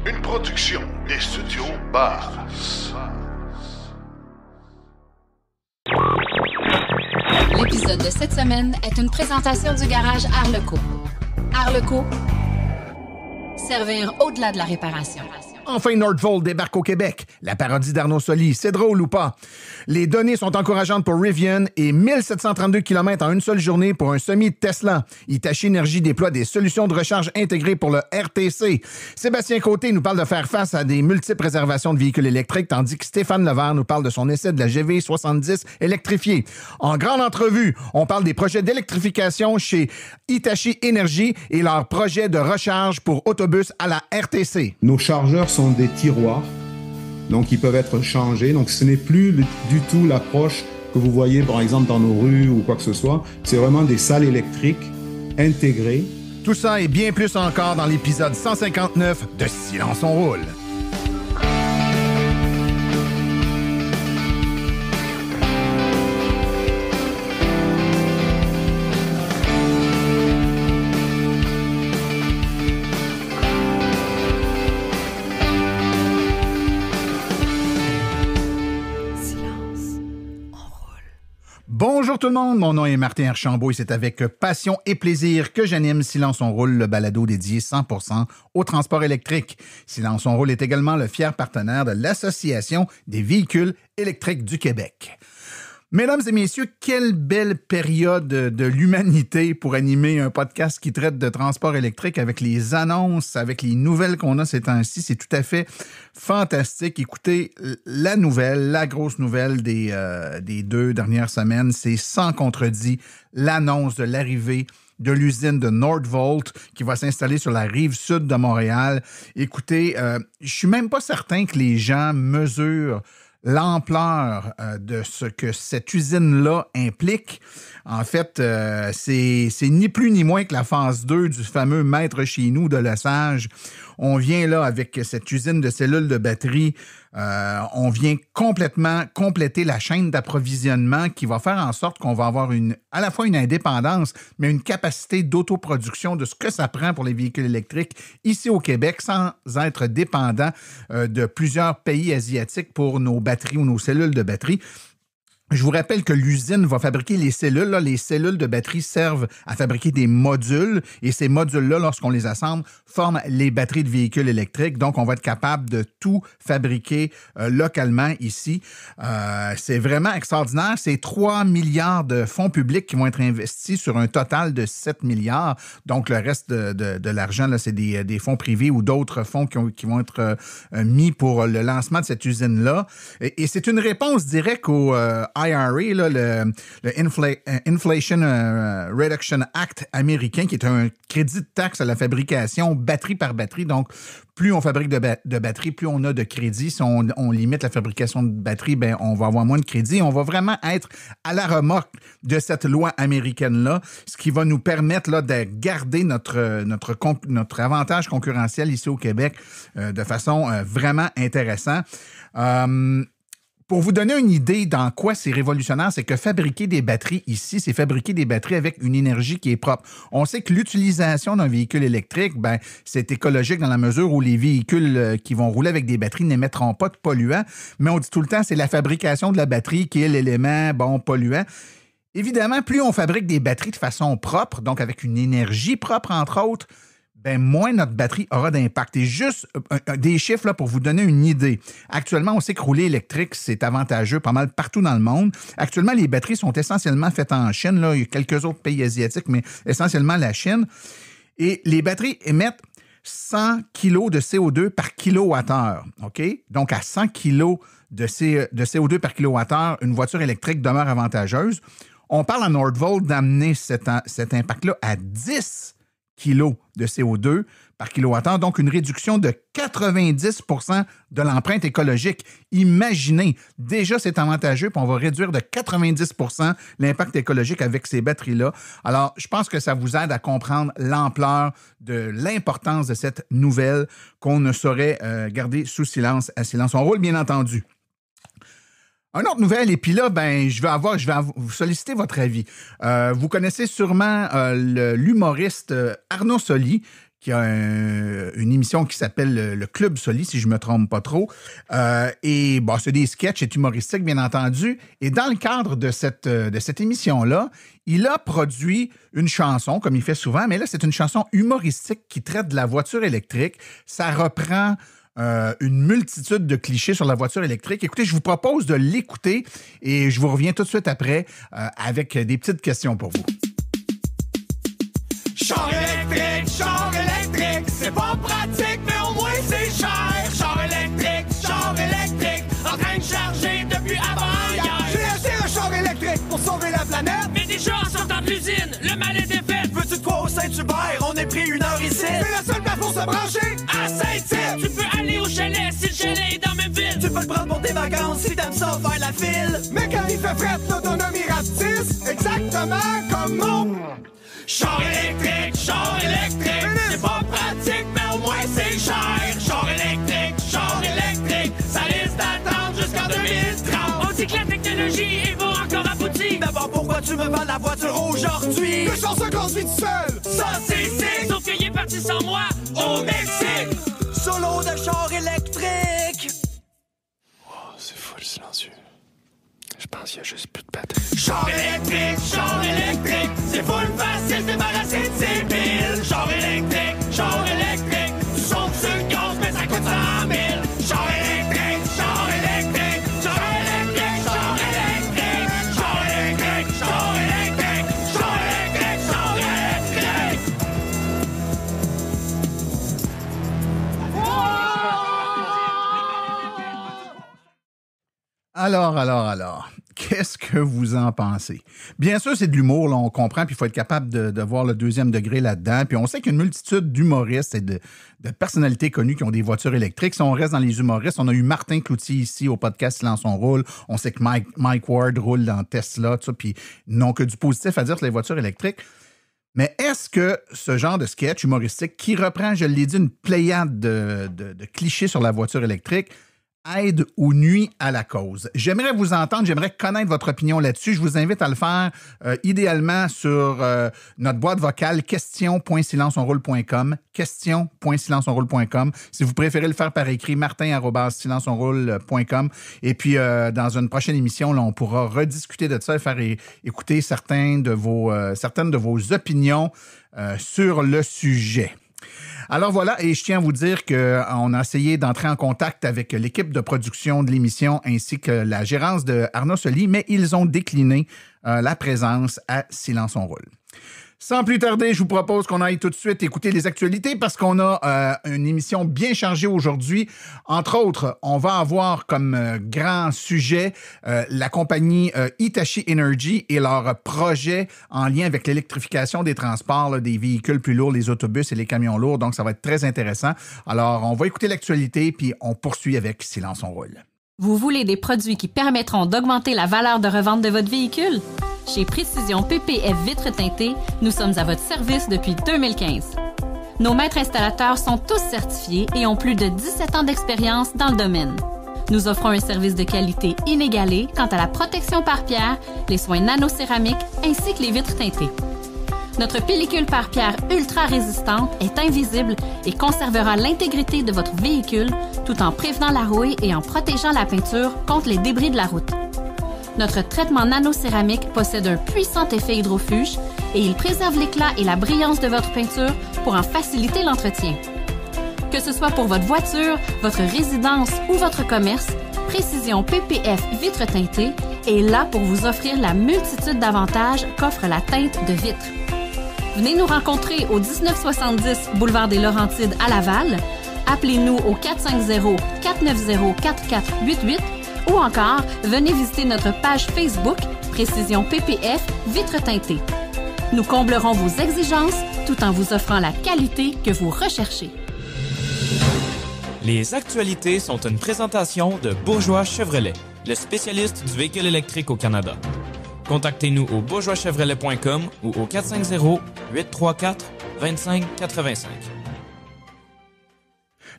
Une production des studios Bass. L'épisode de cette semaine est une présentation du garage Arleco. Arleco, servir au-delà de la réparation. Enfin, Nordvolt débarque au Québec. La parodie d'Arnaud Soli, c'est drôle ou pas? Les données sont encourageantes pour Rivian et 1732 km en une seule journée pour un semi-Tesla. Hitachi Energy déploie des solutions de recharge intégrées pour le RTC. Sébastien Côté nous parle de faire face à des multiples réservations de véhicules électriques, tandis que Stéphane Levert nous parle de son essai de la GV70 électrifiée. En grande entrevue, on parle des projets d'électrification chez Hitachi Energy et leur projet de recharge pour autobus à la RTC. Nos chargeurs sont des tiroirs, donc ils peuvent être changés. Donc ce n'est plus du tout l'approche que vous voyez par exemple dans nos rues ou quoi que ce soit. C'est vraiment des salles électriques intégrées. Tout ça et bien plus encore dans l'épisode 159 de Silence on roule. Bonjour tout le monde, mon nom est Martin Archambault et c'est avec passion et plaisir que j'anime Silence on roule, le balado dédié 100% au transport électrique. Silence on roule est également le fier partenaire de l'Association des véhicules électriques du Québec. Mesdames et messieurs, quelle belle période de l'humanité pour animer un podcast qui traite de transport électrique avec les annonces, avec les nouvelles qu'on a ces temps-ci. C'est tout à fait fantastique. Écoutez, la nouvelle, la grosse nouvelle des 2 dernières semaines, c'est sans contredit l'annonce de l'arrivée de l'usine de Nordvolt qui va s'installer sur la rive sud de Montréal. Écoutez, je suis même pas certain que les gens mesurent l'ampleur de ce que cette usine-là implique. En fait, c'est ni plus ni moins que la phase 2 du fameux maître chez nous de Lesage. On vient là avec cette usine de cellules de batterie, on vient complètement compléter la chaîne d'approvisionnement qui va faire en sorte qu'on va avoir à la fois une indépendance, mais une capacité d'autoproduction de ce que ça prend pour les véhicules électriques ici au Québec sans être dépendant de plusieurs pays asiatiques pour nos batteries ou nos cellules de batterie. Je vous rappelle que l'usine va fabriquer les cellules. Là, les cellules de batterie servent à fabriquer des modules et ces modules-là, lorsqu'on les assemble, forment les batteries de véhicules électriques. Donc, on va être capable de tout fabriquer localement ici. C'est vraiment extraordinaire. C'est 3 milliards de fonds publics qui vont être investis sur un total de 7 milliards. Donc, le reste de l'argent, là, c'est des fonds privés ou d'autres fonds qui vont être mis pour le lancement de cette usine-là. Et c'est une réponse directe au IRA, là, le Inflation Reduction Act américain, qui est un crédit de taxe à la fabrication batterie par batterie. Donc, plus on fabrique de batteries, plus on a de crédit. Si on limite la fabrication de batteries, ben, on va avoir moins de crédit. On va vraiment être à la remorque de cette loi américaine-là, ce qui va nous permettre là, de garder notre avantage concurrentiel ici au Québec de façon vraiment intéressante. Pour vous donner une idée dans quoi c'est révolutionnaire, c'est que fabriquer des batteries ici, c'est fabriquer des batteries avec une énergie qui est propre. On sait que l'utilisation d'un véhicule électrique, ben, c'est écologique dans la mesure où les véhicules qui vont rouler avec des batteries n'émettront pas de polluants, mais on dit tout le temps c'est la fabrication de la batterie qui est l'élément polluant. Évidemment, plus on fabrique des batteries de façon propre, donc avec une énergie propre entre autres, ben moins notre batterie aura d'impact. Et juste des chiffres là, pour vous donner une idée. Actuellement, on sait que rouler électrique, c'est avantageux pas mal partout dans le monde. Actuellement, les batteries sont essentiellement faites en Chine. Là. Il y a quelques autres pays asiatiques, mais essentiellement la Chine. Et les batteries émettent 100 kg de CO2 par kilowattheure. OK? Donc, à 100 kg de CO2 par kilowattheure, une voiture électrique demeure avantageuse. On parle à Nordvolt d'amener cet impact-là à 10 kilos de CO2 par kilowattheure, donc une réduction de 90% de l'empreinte écologique. Imaginez, déjà c'est avantageux, puis on va réduire de 90% l'impact écologique avec ces batteries-là. Alors, je pense que ça vous aide à comprendre l'ampleur de l'importance de cette nouvelle qu'on ne saurait garder sous silence, à silence. On roule, bien entendu. Une autre nouvelle, et puis là, ben, je vais vous solliciter votre avis. Vous connaissez sûrement l'humoriste Arnaud Soli, qui a une émission qui s'appelle le Club Soli, si je ne me trompe pas trop. Et bon, c'est des sketchs humoristiques, bien entendu. Et dans le cadre de cette émission-là, il a produit une chanson, comme il fait souvent, mais là, c'est une chanson humoristique qui traite de la voiture électrique. Ça reprend une multitude de clichés sur la voiture électrique. Écoutez, je vous propose de l'écouter et je vous reviens tout de suite après avec des petites questions pour vous. Char électrique, c'est pas pratique, mais au moins c'est cher. Char électrique, en train de charger depuis avant-hier. J'ai acheté un char électrique pour sauver la planète. Mais déjà, en sortant de l'usine, le mal était fait. Veux-tu de quoi au Saint-Hubert? On est pris 1 heure ici. C'est la seule place pour se brancher à Saint-Tite. Tu peux aller au chalet si le chalet est dans la même ville. Tu peux le prendre pour tes vacances si t'aimes ça faire la file. Mais quand il fait fret, l'autonomie rapetisse, exactement comme mon... Char électrique, c'est pas pratique, mais au moins c'est cher. Char électrique, ça risque d'attendre jusqu'en 2030. On dit que la technologie est pas encore aboutie. D'abord, pourquoi tu me vends la voiture aujourd'hui? Le char se conduit tout seul, ça c'est sick. Sauf qu'il est parti sans moi au Mexique. Solo de char électrique. Oh, c'est full silencieux. Je pense qu'il y a juste plus de batterie. Char électrique, c'est full facile de débarrasser de ses piles. Char électrique, tu sautes sur le gaz, mais ça coûte 100 000. Char électrique, char électrique. Alors, qu'est-ce que vous en pensez? Bien sûr, c'est de l'humour, là, on comprend, puis il faut être capable de voir le deuxième degré là-dedans. Puis on sait qu'il y a une multitude d'humoristes et de personnalités connues qui ont des voitures électriques. Si on reste dans les humoristes, on a eu Martin Cloutier ici au podcast Silence on roule. On sait que Mike Ward roule dans Tesla, tout ça, puis n'ont que du positif à dire sur les voitures électriques. Mais est-ce que ce genre de sketch humoristique qui reprend, je l'ai dit, une pléiade de clichés sur la voiture électrique aide ou nuit à la cause? J'aimerais vous entendre, j'aimerais connaître votre opinion là-dessus. Je vous invite à le faire idéalement sur notre boîte vocale question.silenceonroule.com, question.silenceonroule.com. Si vous préférez le faire par écrit, martin@silenceonroule.com. Et puis, dans une prochaine émission, là, on pourra rediscuter de ça et faire écouter certaines de vos opinions sur le sujet. Alors voilà, et je tiens à vous dire qu'on a essayé d'entrer en contact avec l'équipe de production de l'émission ainsi que la gérance de Arnaud Soli, mais ils ont décliné la présence à Silence on roule. Sans plus tarder, je vous propose qu'on aille tout de suite écouter les actualités parce qu'on a une émission bien chargée aujourd'hui. Entre autres, on va avoir comme grand sujet la compagnie Hitachi Energy et leur projet en lien avec l'électrification des transports, là, des véhicules plus lourds, les autobus et les camions lourds. Donc, ça va être très intéressant. Alors, on va écouter l'actualité puis on poursuit avec Silence on roule. Vous voulez des produits qui permettront d'augmenter la valeur de revente de votre véhicule? Chez Précision PPF Vitres teintées, nous sommes à votre service depuis 2015. Nos maîtres installateurs sont tous certifiés et ont plus de 17 ans d'expérience dans le domaine. Nous offrons un service de qualité inégalé quant à la protection par pierre, les soins nanocéramiques ainsi que les vitres teintées. Notre pellicule par pierre ultra résistante est invisible et conservera l'intégrité de votre véhicule tout en prévenant la rouille et en protégeant la peinture contre les débris de la route. Notre traitement nanocéramique possède un puissant effet hydrofuge et il préserve l'éclat et la brillance de votre peinture pour en faciliter l'entretien. Que ce soit pour votre voiture, votre résidence ou votre commerce, Précision PPF Vitres teintées est là pour vous offrir la multitude d'avantages qu'offre la teinte de vitre. Venez nous rencontrer au 1970 Boulevard des Laurentides à Laval. Appelez-nous au 450-490-4488 ou encore venez visiter notre page Facebook Précision PPF Vitres teintées. Nous comblerons vos exigences tout en vous offrant la qualité que vous recherchez. Les actualités sont une présentation de Bourgeois Chevrolet, le spécialiste du véhicule électrique au Canada. Contactez-nous au bourgeoischevrolet.com ou au 450-834-2585.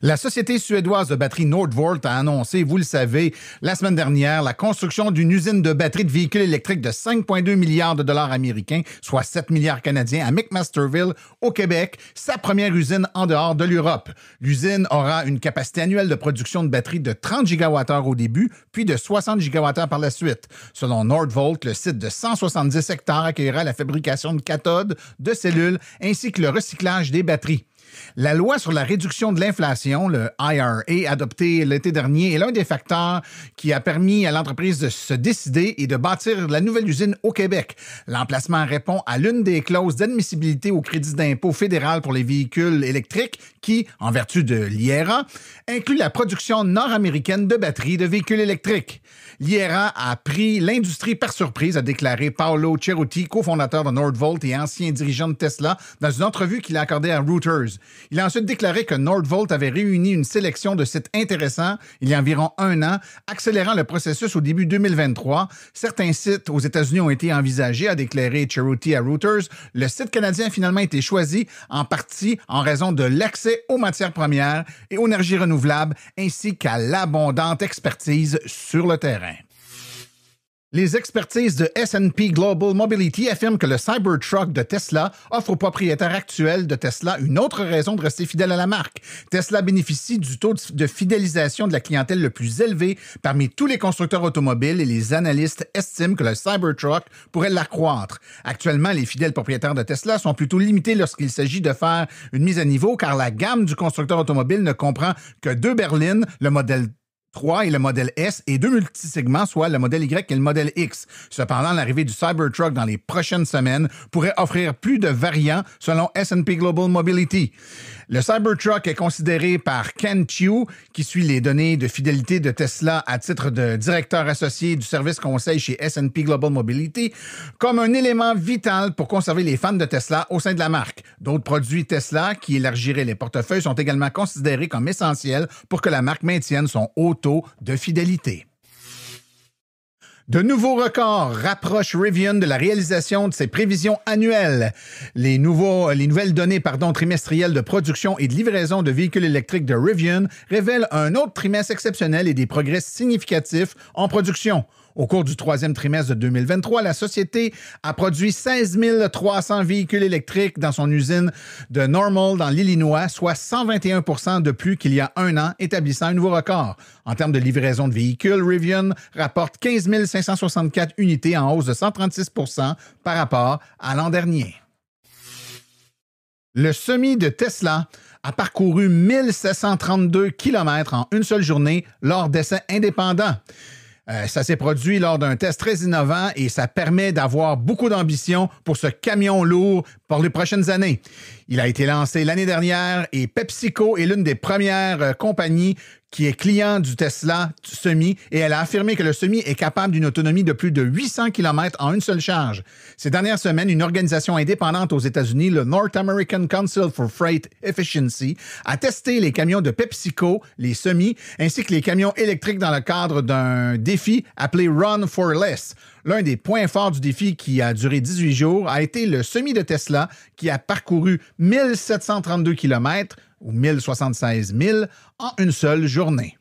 La société suédoise de batterie Nordvolt a annoncé, vous le savez, la semaine dernière, la construction d'une usine de batteries de véhicules électriques de 5,2 milliards de dollars américains, soit 7 milliards canadiens, à McMasterville, au Québec, sa première usine en dehors de l'Europe. L'usine aura une capacité annuelle de production de batteries de 30 gigawattheures au début, puis de 60 gigawattheures par la suite. Selon Nordvolt, le site de 170 hectares accueillera la fabrication de cathodes, de cellules, ainsi que le recyclage des batteries. La loi sur la réduction de l'inflation, le IRA, adoptée l'été dernier, est l'un des facteurs qui a permis à l'entreprise de se décider et de bâtir la nouvelle usine au Québec. L'emplacement répond à l'une des clauses d'admissibilité au crédit d'impôt fédéral pour les véhicules électriques qui, en vertu de l'IRA, inclut la production nord-américaine de batteries de véhicules électriques. L'IRA a pris l'industrie par surprise, a déclaré Paolo Ceruti, cofondateur de Nordvolt et ancien dirigeant de Tesla, dans une entrevue qu'il a accordée à Reuters. Il a ensuite déclaré que Nordvolt avait réuni une sélection de sites intéressants il y a environ un an, accélérant le processus au début 2023. Certains sites aux États-Unis ont été envisagés, a déclaré Ceruti à Reuters. Le site canadien a finalement été choisi en partie en raison de l'accès aux matières premières et aux énergies renouvelables, ainsi qu'à l'abondante expertise sur le terrain. Les expertises de S&P Global Mobility affirment que le Cybertruck de Tesla offre aux propriétaires actuels de Tesla une autre raison de rester fidèle à la marque. Tesla bénéficie du taux de fidélisation de la clientèle le plus élevé parmi tous les constructeurs automobiles et les analystes estiment que le Cybertruck pourrait l'accroître. Actuellement, les fidèles propriétaires de Tesla sont plutôt limités lorsqu'il s'agit de faire une mise à niveau car la gamme du constructeur automobile ne comprend que 2 berlines, le modèle 3 et le modèle S et 2 multisegments, soit le modèle Y et le modèle X. Cependant, l'arrivée du Cybertruck dans les prochaines semaines pourrait offrir plus de variants selon S&P Global Mobility. Le Cybertruck est considéré par Ken Chiu, qui suit les données de fidélité de Tesla à titre de directeur associé du service conseil chez S&P Global Mobility, comme un élément vital pour conserver les fans de Tesla au sein de la marque. D'autres produits Tesla qui élargiraient les portefeuilles sont également considérés comme essentiels pour que la marque maintienne son haut taux de fidélité. De nouveaux records rapprochent Rivian de la réalisation de ses prévisions annuelles. Les nouvelles données trimestrielles de production et de livraison de véhicules électriques de Rivian révèlent un autre trimestre exceptionnel et des progrès significatifs en production. Au cours du troisième trimestre de 2023, la société a produit 16 300 véhicules électriques dans son usine de Normal dans l'Illinois, soit 121 % de plus qu'il y a un an, établissant un nouveau record. En termes de livraison de véhicules, Rivian rapporte 15 564 unités en hausse de 136 % par rapport à l'an dernier. Le semi de Tesla a parcouru 1732 km en une seule journée lors d'essais indépendants. Ça s'est produit lors d'un test très innovant et ça permet d'avoir beaucoup d'ambition pour ce camion lourd pour les prochaines années. Il a été lancé l'année dernière et PepsiCo est l'une des premières compagnies qui est client du Tesla Semi et elle a affirmé que le Semi est capable d'une autonomie de plus de 800 km en une seule charge. Ces dernières semaines, une organisation indépendante aux États-Unis, le North American Council for Freight Efficiency, a testé les camions de PepsiCo, les Semi, ainsi que les camions électriques dans le cadre d'un défi appelé Run for Less. L'un des points forts du défi qui a duré 18 jours a été le Semi de Tesla qui a parcouru 1732 km ou 1076 000 en une seule journée.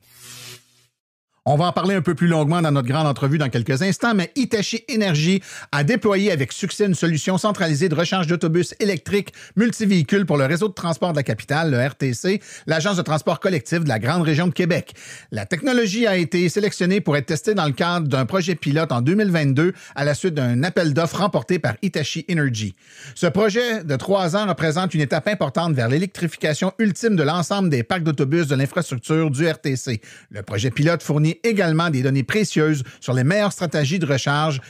On va en parler un peu plus longuement dans notre grande entrevue dans quelques instants, mais Hitachi Energy a déployé avec succès une solution centralisée de recharge d'autobus électriques multivéhicules pour le réseau de transport de la capitale, le RTC, l'agence de transport collectif de la grande région de Québec. La technologie a été sélectionnée pour être testée dans le cadre d'un projet pilote en 2022 à la suite d'un appel d'offres remporté par Hitachi Energy. Ce projet de 3 ans représente une étape importante vers l'électrification ultime de l'ensemble des parcs d'autobus de l'infrastructure du RTC. Le projet pilote fournit également des données précieuses sur les meilleures stratégies de recharge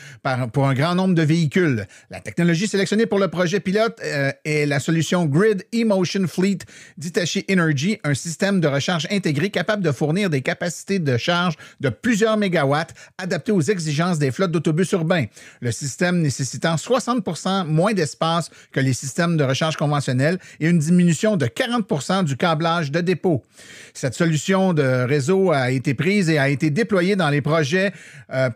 pour un grand nombre de véhicules. La technologie sélectionnée pour le projet pilote est la solution Grid eMotion Fleet d'Hitachi Energy, un système de recharge intégré capable de fournir des capacités de charge de plusieurs mégawatts adaptées aux exigences des flottes d'autobus urbains. Le système nécessitant 60 % moins d'espace que les systèmes de recharge conventionnels et une diminution de 40 % du câblage de dépôt. Cette solution de réseau a été prise et a été déployé dans les projets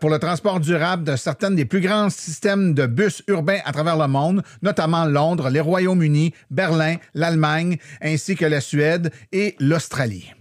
pour le transport durable de certains des plus grands systèmes de bus urbains à travers le monde, notamment Londres, les Royaumes-Unis, Berlin, l'Allemagne, ainsi que la Suède et l'Australie.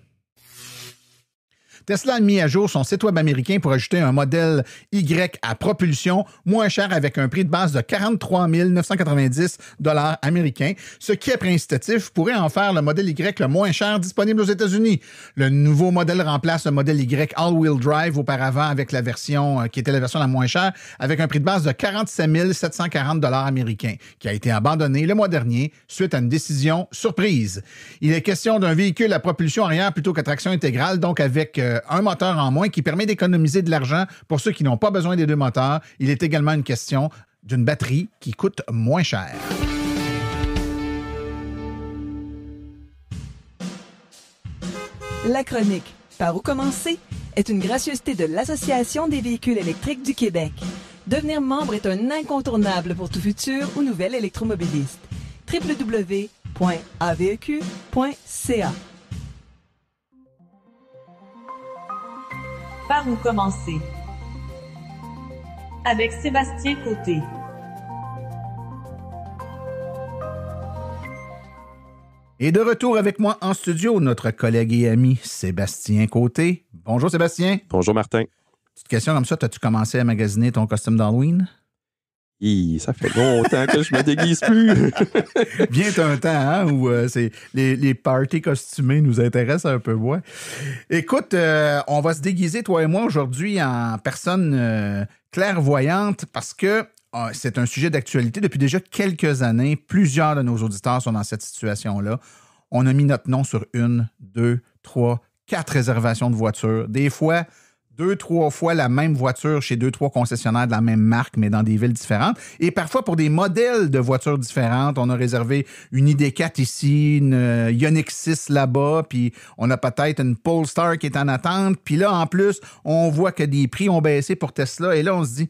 Tesla a mis à jour son site web américain pour ajouter un modèle Y à propulsion moins cher avec un prix de base de 43 990 $ américains, ce qui, après incitatif, pourrait en faire le modèle Y le moins cher disponible aux États-Unis. Le nouveau modèle remplace le modèle Y All-Wheel Drive auparavant avec la version qui était la version la moins chère, avec un prix de base de 47 740 $ américains, qui a été abandonné le mois dernier suite à une décision surprise. Il est question d'un véhicule à propulsion arrière plutôt qu'à traction intégrale, donc avec un moteur en moins qui permet d'économiser de l'argent pour ceux qui n'ont pas besoin des deux moteurs. Il est également une question d'une batterie qui coûte moins cher. La chronique « Par où commencer ?» est une gracieuseté de l'Association des véhicules électriques du Québec. Devenir membre est un incontournable pour tout futur ou nouvel électromobiliste. www.aveq.ca. Par où commencer? Avec Sébastien Côté. Et de retour avec moi en studio, notre collègue et ami Sébastien Côté. Bonjour Sébastien. Bonjour Martin. Petite question comme ça, as-tu commencé à magasiner ton costume d'Halloween? Ça fait longtemps que je me déguise plus. Bien un temps, hein, où c'est les parties costumées nous intéressent un peu, ouais. Écoute, on va se déguiser, toi et moi, aujourd'hui, en personne clairvoyante, parce que c'est un sujet d'actualité depuis déjà quelques années. Plusieurs de nos auditeurs sont dans cette situation-là. On a mis notre nom sur 1, 2, 3, 4 réservations de voitures. Des fois, 2-3 fois la même voiture chez 2-3 concessionnaires de la même marque, mais dans des villes différentes. Et parfois, pour des modèles de voitures différentes, on a réservé une ID4 ici, une Ioniq 6 là-bas, puis on a peut-être une Polestar qui est en attente. Puis là, en plus, on voit que des prix ont baissé pour Tesla. Et là, on se dit,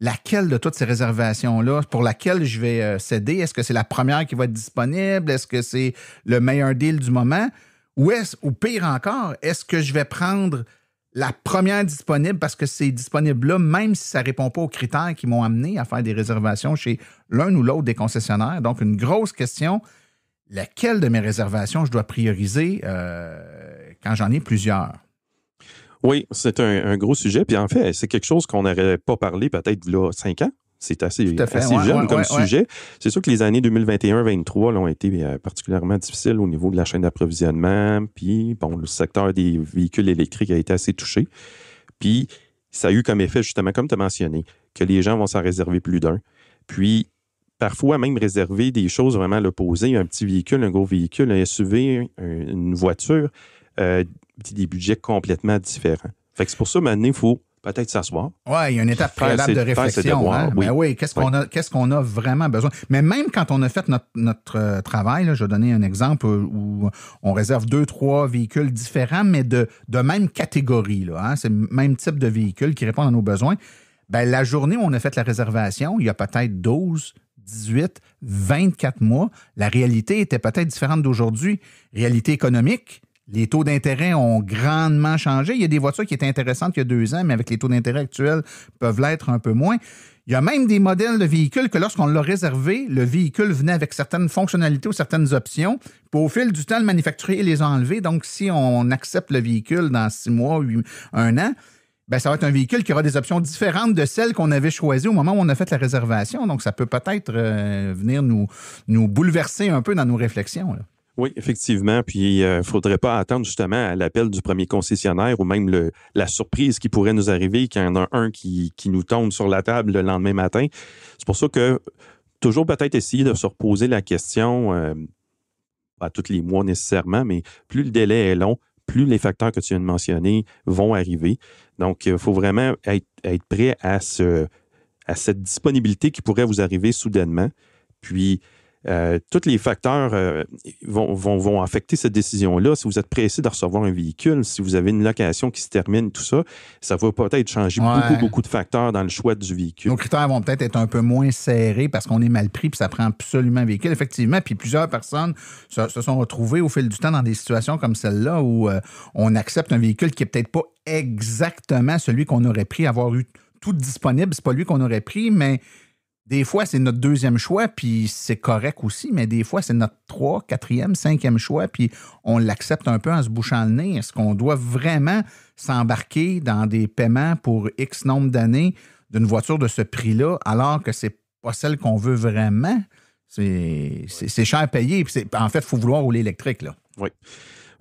laquelle de toutes ces réservations-là, pour laquelle je vais céder? Est-ce que c'est la première qui va être disponible? Est-ce que c'est le meilleur deal du moment? Ou pire encore, est-ce que je vais prendre la première disponible parce que c'est disponible là, même si ça ne répond pas aux critères qui m'ont amené à faire des réservations chez l'un ou l'autre des concessionnaires? Donc, une grosse question, laquelle de mes réservations je dois prioriser quand j'en ai plusieurs? Oui, c'est un gros sujet. Puis en fait, c'est quelque chose qu'on n'aurait pas parlé peut-être là 5 ans. C'est assez jeune comme sujet. C'est sûr que les années 2021-2023 ont été particulièrement difficiles au niveau de la chaîne d'approvisionnement. Puis, bon, le secteur des véhicules électriques a été assez touché. Puis, ça a eu comme effet, justement, comme tu as mentionné, que les gens vont s'en réserver plus d'un. Puis, parfois, même réserver des choses vraiment à l'opposé. Un petit véhicule, un gros véhicule, un SUV, une voiture, des budgets complètement différents. Fait que c'est pour ça, maintenant, il faut peut-être s'asseoir. Oui, il y a une étape préalable de réflexion. Hein? Oui. Ben oui, qu'est-ce qu'on a vraiment besoin? Mais même quand on a fait notre travail, là, je vais donner un exemple où on réserve 2-3 véhicules différents, mais de même catégorie. Là, hein? C'est le même type de véhicule qui répond à nos besoins. Ben, la journée où on a fait la réservation, il y a peut-être 12, 18, 24 mois. La réalité était peut-être différente d'aujourd'hui. Réalité économique. Les taux d'intérêt ont grandement changé. Il y a des voitures qui étaient intéressantes il y a 2 ans, mais avec les taux d'intérêt actuels, peuvent l'être un peu moins. Il y a même des modèles de véhicules que lorsqu'on l'a réservé, le véhicule venait avec certaines fonctionnalités ou certaines options. Puis au fil du temps, le manufacturier les a enlevés. Donc, si on accepte le véhicule dans 6 mois, 1 an, ben ça va être un véhicule qui aura des options différentes de celles qu'on avait choisies au moment où on a fait la réservation. Donc, ça peut peut-être venir nous bouleverser un peu dans nos réflexions, là. Oui, effectivement. Puis, il ne faudrait pas attendre justement à l'appel du premier concessionnaire ou même la surprise qui pourrait nous arriver qu'il y en a un qui nous tombe sur la table le lendemain matin. C'est pour ça que toujours peut-être essayer de se reposer la question, pas tous les mois nécessairement, mais plus le délai est long, plus les facteurs que tu viens de mentionner vont arriver. Donc, il faut vraiment être prêt à cette disponibilité qui pourrait vous arriver soudainement. Puis, tous les facteurs vont affecter cette décision-là. Si vous êtes pressé de recevoir un véhicule, si vous avez une location qui se termine, tout ça, ça va peut-être changer beaucoup de facteurs dans le choix du véhicule. Nos critères vont peut-être être un peu moins serrés parce qu'on est mal pris puis ça prend absolument un véhicule, effectivement. Puis plusieurs personnes se sont retrouvées au fil du temps dans des situations comme celle-là où on accepte un véhicule qui n'est peut-être pas exactement celui qu'on aurait pris, avoir eu tout disponible. C'est pas lui qu'on aurait pris, mais des fois, c'est notre deuxième choix, puis c'est correct aussi, mais des fois, c'est notre 3e, 4e, 5e choix, puis on l'accepte un peu en se bouchant le nez. Est-ce qu'on doit vraiment s'embarquer dans des paiements pour X nombre d'années d'une voiture de ce prix-là, alors que c'est pas celle qu'on veut vraiment? C'est cher à payer. Puis en fait, il faut vouloir rouler électrique, là. Oui.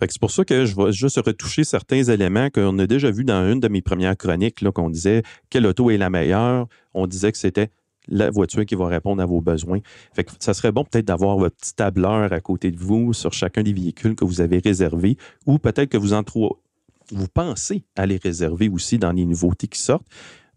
C'est pour ça que je vais juste retoucher certains éléments qu'on a déjà vus dans une de mes premières chroniques, là, qu'on disait quelle auto est la meilleure. On disait que c'était la voiture qui va répondre à vos besoins. Fait que ça serait bon peut-être d'avoir votre petit tableur à côté de vous sur chacun des véhicules que vous avez réservés ou peut-être que vous pensez à les réserver aussi dans les nouveautés qui sortent.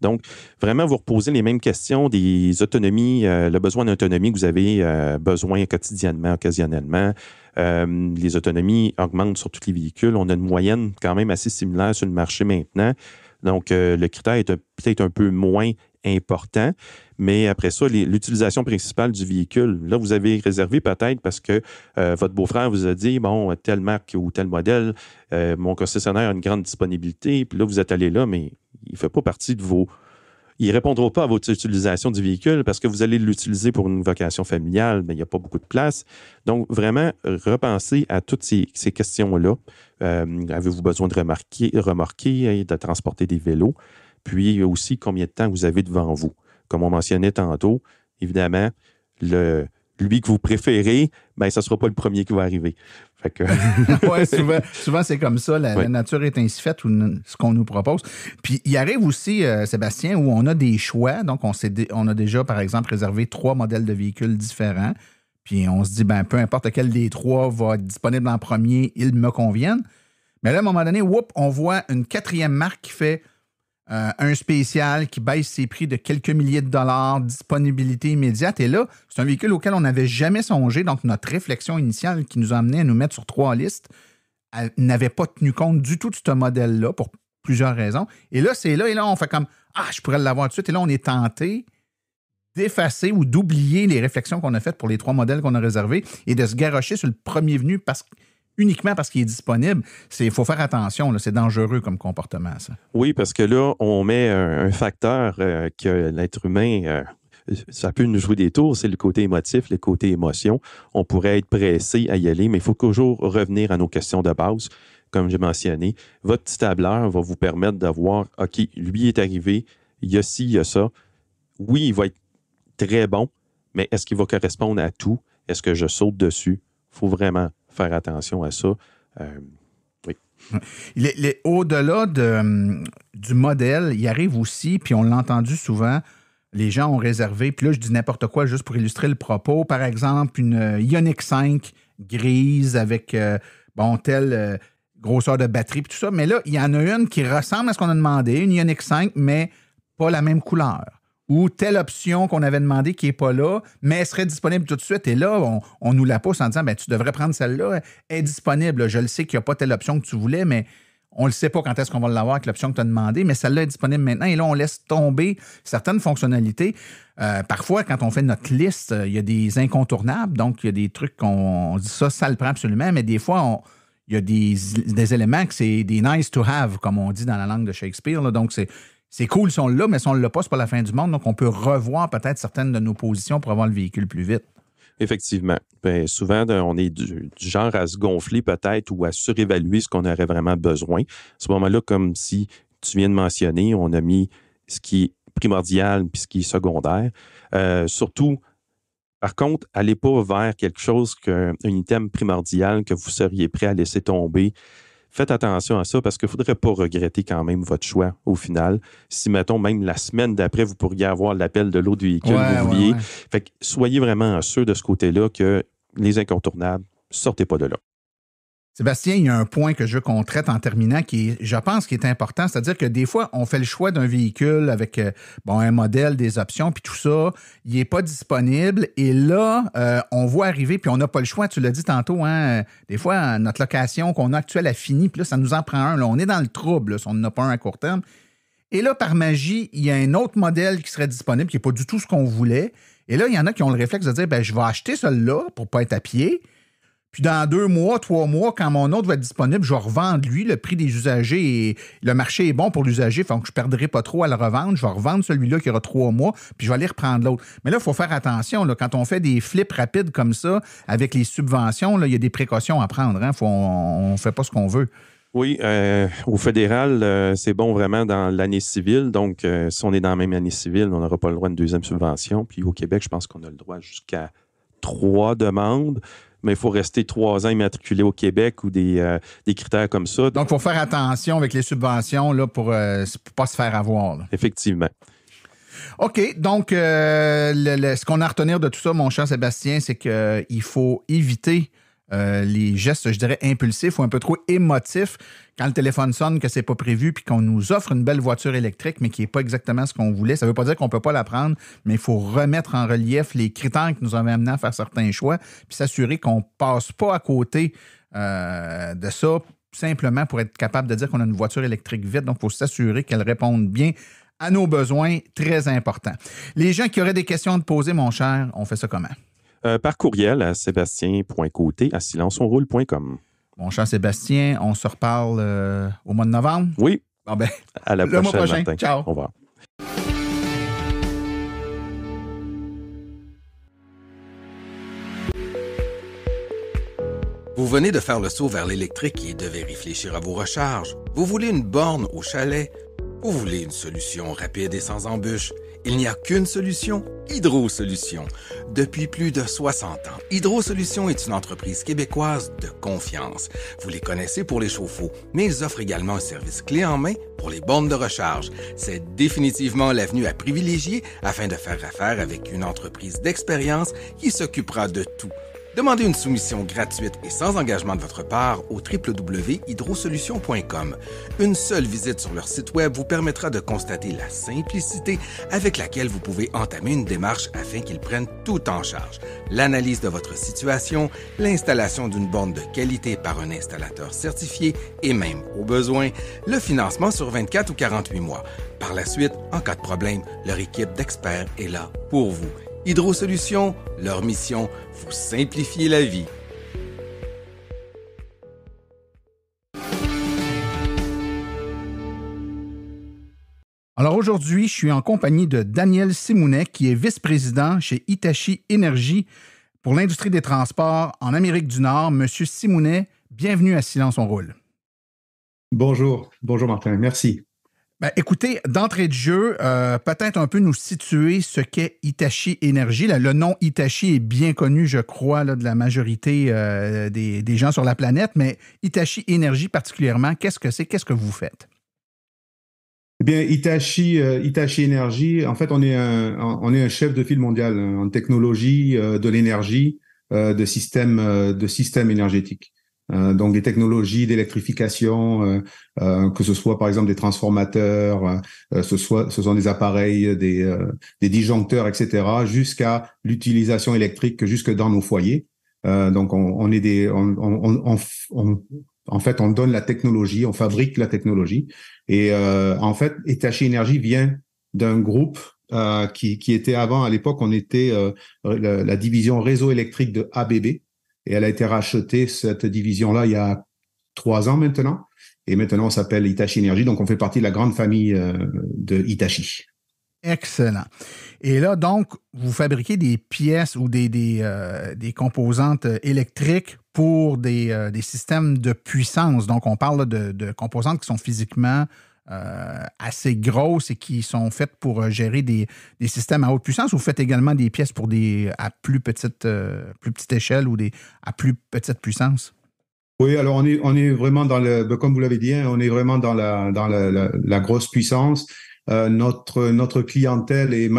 Donc, vraiment, vous reposez les mêmes questions des autonomies, le besoin d'autonomie que vous avez besoin quotidiennement, occasionnellement. Les autonomies augmentent sur tous les véhicules. On a une moyenne quand même assez similaire sur le marché maintenant. Donc, le critère est peut-être un peu moins important, mais après ça, l'utilisation principale du véhicule, là, vous avez réservé peut-être parce que votre beau-frère vous a dit, bon, telle marque ou tel modèle, mon concessionnaire a une grande disponibilité, puis là, vous êtes allé là, mais il ne fait pas partie de vos... Il ne répondra pas à votre utilisation du véhicule parce que vous allez l'utiliser pour une vocation familiale, mais il n'y a pas beaucoup de place. Donc, vraiment, repensez à toutes ces questions-là. Avez-vous besoin de remorquer, de transporter des vélos? Puis aussi, combien de temps vous avez devant vous? Comme on mentionnait tantôt, évidemment, lui que vous préférez, bien, ce ne sera pas le premier qui va arriver. Oui, souvent, c'est comme ça. La nature est ainsi faite, ou ce qu'on nous propose. Puis, il arrive aussi, Sébastien, où on a des choix. Donc, on a déjà, par exemple, réservé 3 modèles de véhicules différents. Puis, on se dit, ben peu importe lequel des 3 va être disponible en premier, ils me conviennent. Mais là, à un moment donné, on voit une 4e marque qui fait un spécial qui baisse ses prix de quelques milliers de dollars, disponibilité immédiate. Et là, c'est un véhicule auquel on n'avait jamais songé. Donc, notre réflexion initiale qui nous a amené à nous mettre sur 3 listes, elle n'avait pas tenu compte du tout de ce modèle-là pour plusieurs raisons. Et là, on fait comme « Ah, je pourrais l'avoir tout de suite. » Et là, on est tenté d'effacer ou d'oublier les réflexions qu'on a faites pour les 3 modèles qu'on a réservés et de se garrocher sur le premier venu uniquement parce qu'il est disponible. Il faut faire attention, là, c'est dangereux comme comportement, ça. Oui, parce que là, on met un facteur que l'être humain, ça peut nous jouer des tours, c'est le côté émotif, le côté émotion. On pourrait être pressé à y aller, mais il faut toujours revenir à nos questions de base. Comme j'ai mentionné, votre petit tableur va vous permettre d'avoir, OK, lui est arrivé, il y a ci, il y a ça. Oui, il va être très bon, mais est-ce qu'il va correspondre à tout? Est-ce que je saute dessus? Il faut vraiment faire attention à ça. Oui. Au-delà du modèle, il arrive aussi, puis on l'a entendu souvent, les gens ont réservé, puis là, je dis n'importe quoi juste pour illustrer le propos. Par exemple, une Ioniq 5 grise avec, telle grosseur de batterie, puis tout ça. Mais là, il y en a une qui ressemble à ce qu'on a demandé, une Ioniq 5, mais pas la même couleur. Ou telle option qu'on avait demandé qui n'est pas là, mais elle serait disponible tout de suite. Et là, on nous la pousse en disant, tu devrais prendre celle-là, elle est disponible. Je le sais qu'il n'y a pas telle option que tu voulais, mais on ne le sait pas quand est-ce qu'on va l'avoir avec l'option que tu as demandé, mais celle-là est disponible maintenant. Et là, on laisse tomber certaines fonctionnalités. Parfois, quand on fait notre liste, il y a des incontournables. Donc, il y a des trucs qu'on dit ça le prend absolument, mais des fois, il y a des éléments que c'est des nice to have, comme on dit dans la langue de Shakespeare. Là. Donc, c'est cool si on l'a, mais si on ne l'a pas, c'est pas la fin du monde. Donc, on peut revoir peut-être certaines de nos positions pour avoir le véhicule plus vite. Effectivement. Bien, souvent, on est du genre à se gonfler peut-être ou à surévaluer ce qu'on aurait vraiment besoin. À ce moment-là, comme si tu viens de mentionner, on a mis ce qui est primordial puis ce qui est secondaire. Surtout, par contre, allez pas vers quelque chose qu'un item primordial que vous seriez prêt à laisser tomber. Faites attention à ça parce qu'il ne faudrait pas regretter quand même votre choix au final. Si, mettons, même la semaine d'après, vous pourriez avoir l'appel de l'autre véhicule que vous vouliez. Fait que soyez vraiment sûr de ce côté-là que les incontournables, sortez pas de là. Sébastien, il y a un point que je veux qu'on traite en terminant qui est, je pense, qui est important. C'est-à-dire que des fois, on fait le choix d'un véhicule avec un modèle, des options, puis tout ça. Il n'est pas disponible. Et là, on voit arriver, puis on n'a pas le choix. Tu l'as dit tantôt, hein, des fois, notre location qu'on a actuelle a fini, puis là, ça nous en prend un. Là, on est dans le trouble là, si on n'en a pas un à court terme. Et là, par magie, il y a un autre modèle qui serait disponible, qui n'est pas du tout ce qu'on voulait. Et là, il y en a qui ont le réflexe de dire, je vais acheter celui-là pour ne pas être à pied. Puis dans 2 mois, 3 mois, quand mon autre va être disponible, je vais revendre lui. Le prix des usagers, et le marché est bon pour l'usager, donc je ne perdrai pas trop à le revendre. Je vais revendre celui-là qui aura 3 mois, puis je vais aller reprendre l'autre. Mais là, il faut faire attention. Là, quand on fait des flips rapides comme ça, avec les subventions, là, il y a des précautions à prendre. Hein? On ne fait pas ce qu'on veut. Oui, au fédéral, c'est bon vraiment dans l'année civile. Donc, si on est dans la même année civile, on n'aura pas le droit d'une deuxième subvention. Puis au Québec, je pense qu'on a le droit jusqu'à 3 demandes. Mais il faut rester 3 ans immatriculé au Québec ou des critères comme ça. Donc, il faut faire attention avec les subventions là, pour ne pas se faire avoir. Là. Effectivement. OK. Donc, ce qu'on a à retenir de tout ça, mon cher Sébastien, c'est qu'il faut éviter les gestes, je dirais, impulsifs ou un peu trop émotifs quand le téléphone sonne, que c'est pas prévu, puis qu'on nous offre une belle voiture électrique, mais qui n'est pas exactement ce qu'on voulait. Ça ne veut pas dire qu'on ne peut pas la prendre, mais il faut remettre en relief les critères qui nous ont amenés à faire certains choix, puis s'assurer qu'on ne passe pas à côté de ça, simplement pour être capable de dire qu'on a une voiture électrique vite. Donc, il faut s'assurer qu'elle réponde bien à nos besoins, très importants. Les gens qui auraient des questions à te poser, mon cher, on fait ça comment? Par courriel à sébastien.côté@silenceonroule.com. Mon cher Sébastien, on se reparle au mois de novembre? Oui. Bon ben, à la prochaine, mois prochain. Martin. Ciao. Au revoir. Vous venez de faire le saut vers l'électrique et devez réfléchir à vos recharges. Vous voulez une borne au chalet? Vous voulez une solution rapide et sans embûches? Il n'y a qu'une solution, Hydro-Solutions. Depuis plus de 60 ans, Hydro-Solutions est une entreprise québécoise de confiance. Vous les connaissez pour les chauffe-eau, mais ils offrent également un service clé en main pour les bornes de recharge. C'est définitivement l'avenue à privilégier afin de faire affaire avec une entreprise d'expérience qui s'occupera de tout. Demandez une soumission gratuite et sans engagement de votre part au www.hydrosolutions.com. Une seule visite sur leur site web vous permettra de constater la simplicité avec laquelle vous pouvez entamer une démarche afin qu'ils prennent tout en charge. L'analyse de votre situation, l'installation d'une borne de qualité par un installateur certifié et même, au besoin, le financement sur 24 ou 48 mois. Par la suite, en cas de problème, leur équipe d'experts est là pour vous. Hydro-Solutions, leur mission, vous simplifier la vie. Alors aujourd'hui, je suis en compagnie de Daniel Simounet, qui est vice-président chez Hitachi Énergie pour l'industrie des transports en Amérique du Nord. Monsieur Simounet, bienvenue à Silence on roule. Bonjour Martin, merci. Ben, écoutez, d'entrée de jeu, peut-être un peu nous situer ce qu'est Hitachi Énergie. Le nom Hitachi est bien connu, je crois, là, de la majorité des gens sur la planète, mais Hitachi Énergie particulièrement, qu'est-ce que c'est? Qu'est-ce que vous faites? Eh bien, Hitachi Énergie, en fait, on est un chef de file mondial en technologie de l'énergie, de systèmes énergétiques. Donc des technologies d'électrification, que ce soit par exemple des transformateurs, ce sont des appareils, des disjoncteurs, etc., jusqu'à l'utilisation électrique jusque dans nos foyers. Donc en fait, on donne la technologie, on fabrique la technologie. Et en fait, Hitachi Énergie vient d'un groupe qui était avant, à l'époque, on était la division réseau électrique de ABB. Et elle a été rachetée, cette division-là, il y a 3 ans maintenant. Et maintenant, on s'appelle Hitachi Énergie. Donc, on fait partie de la grande famille de Hitachi. Excellent. Et là, donc, vous fabriquez des pièces ou des composantes électriques pour des systèmes de puissance. Donc, on parle de composantes qui sont physiquement assez grosses et qui sont faites pour gérer des systèmes à haute puissance, ou vous faites également des pièces pour à plus petite échelle ou à plus petite puissance? Oui, alors on est vraiment comme vous l'avez dit, hein, on est vraiment dans la grosse puissance. Notre clientèle est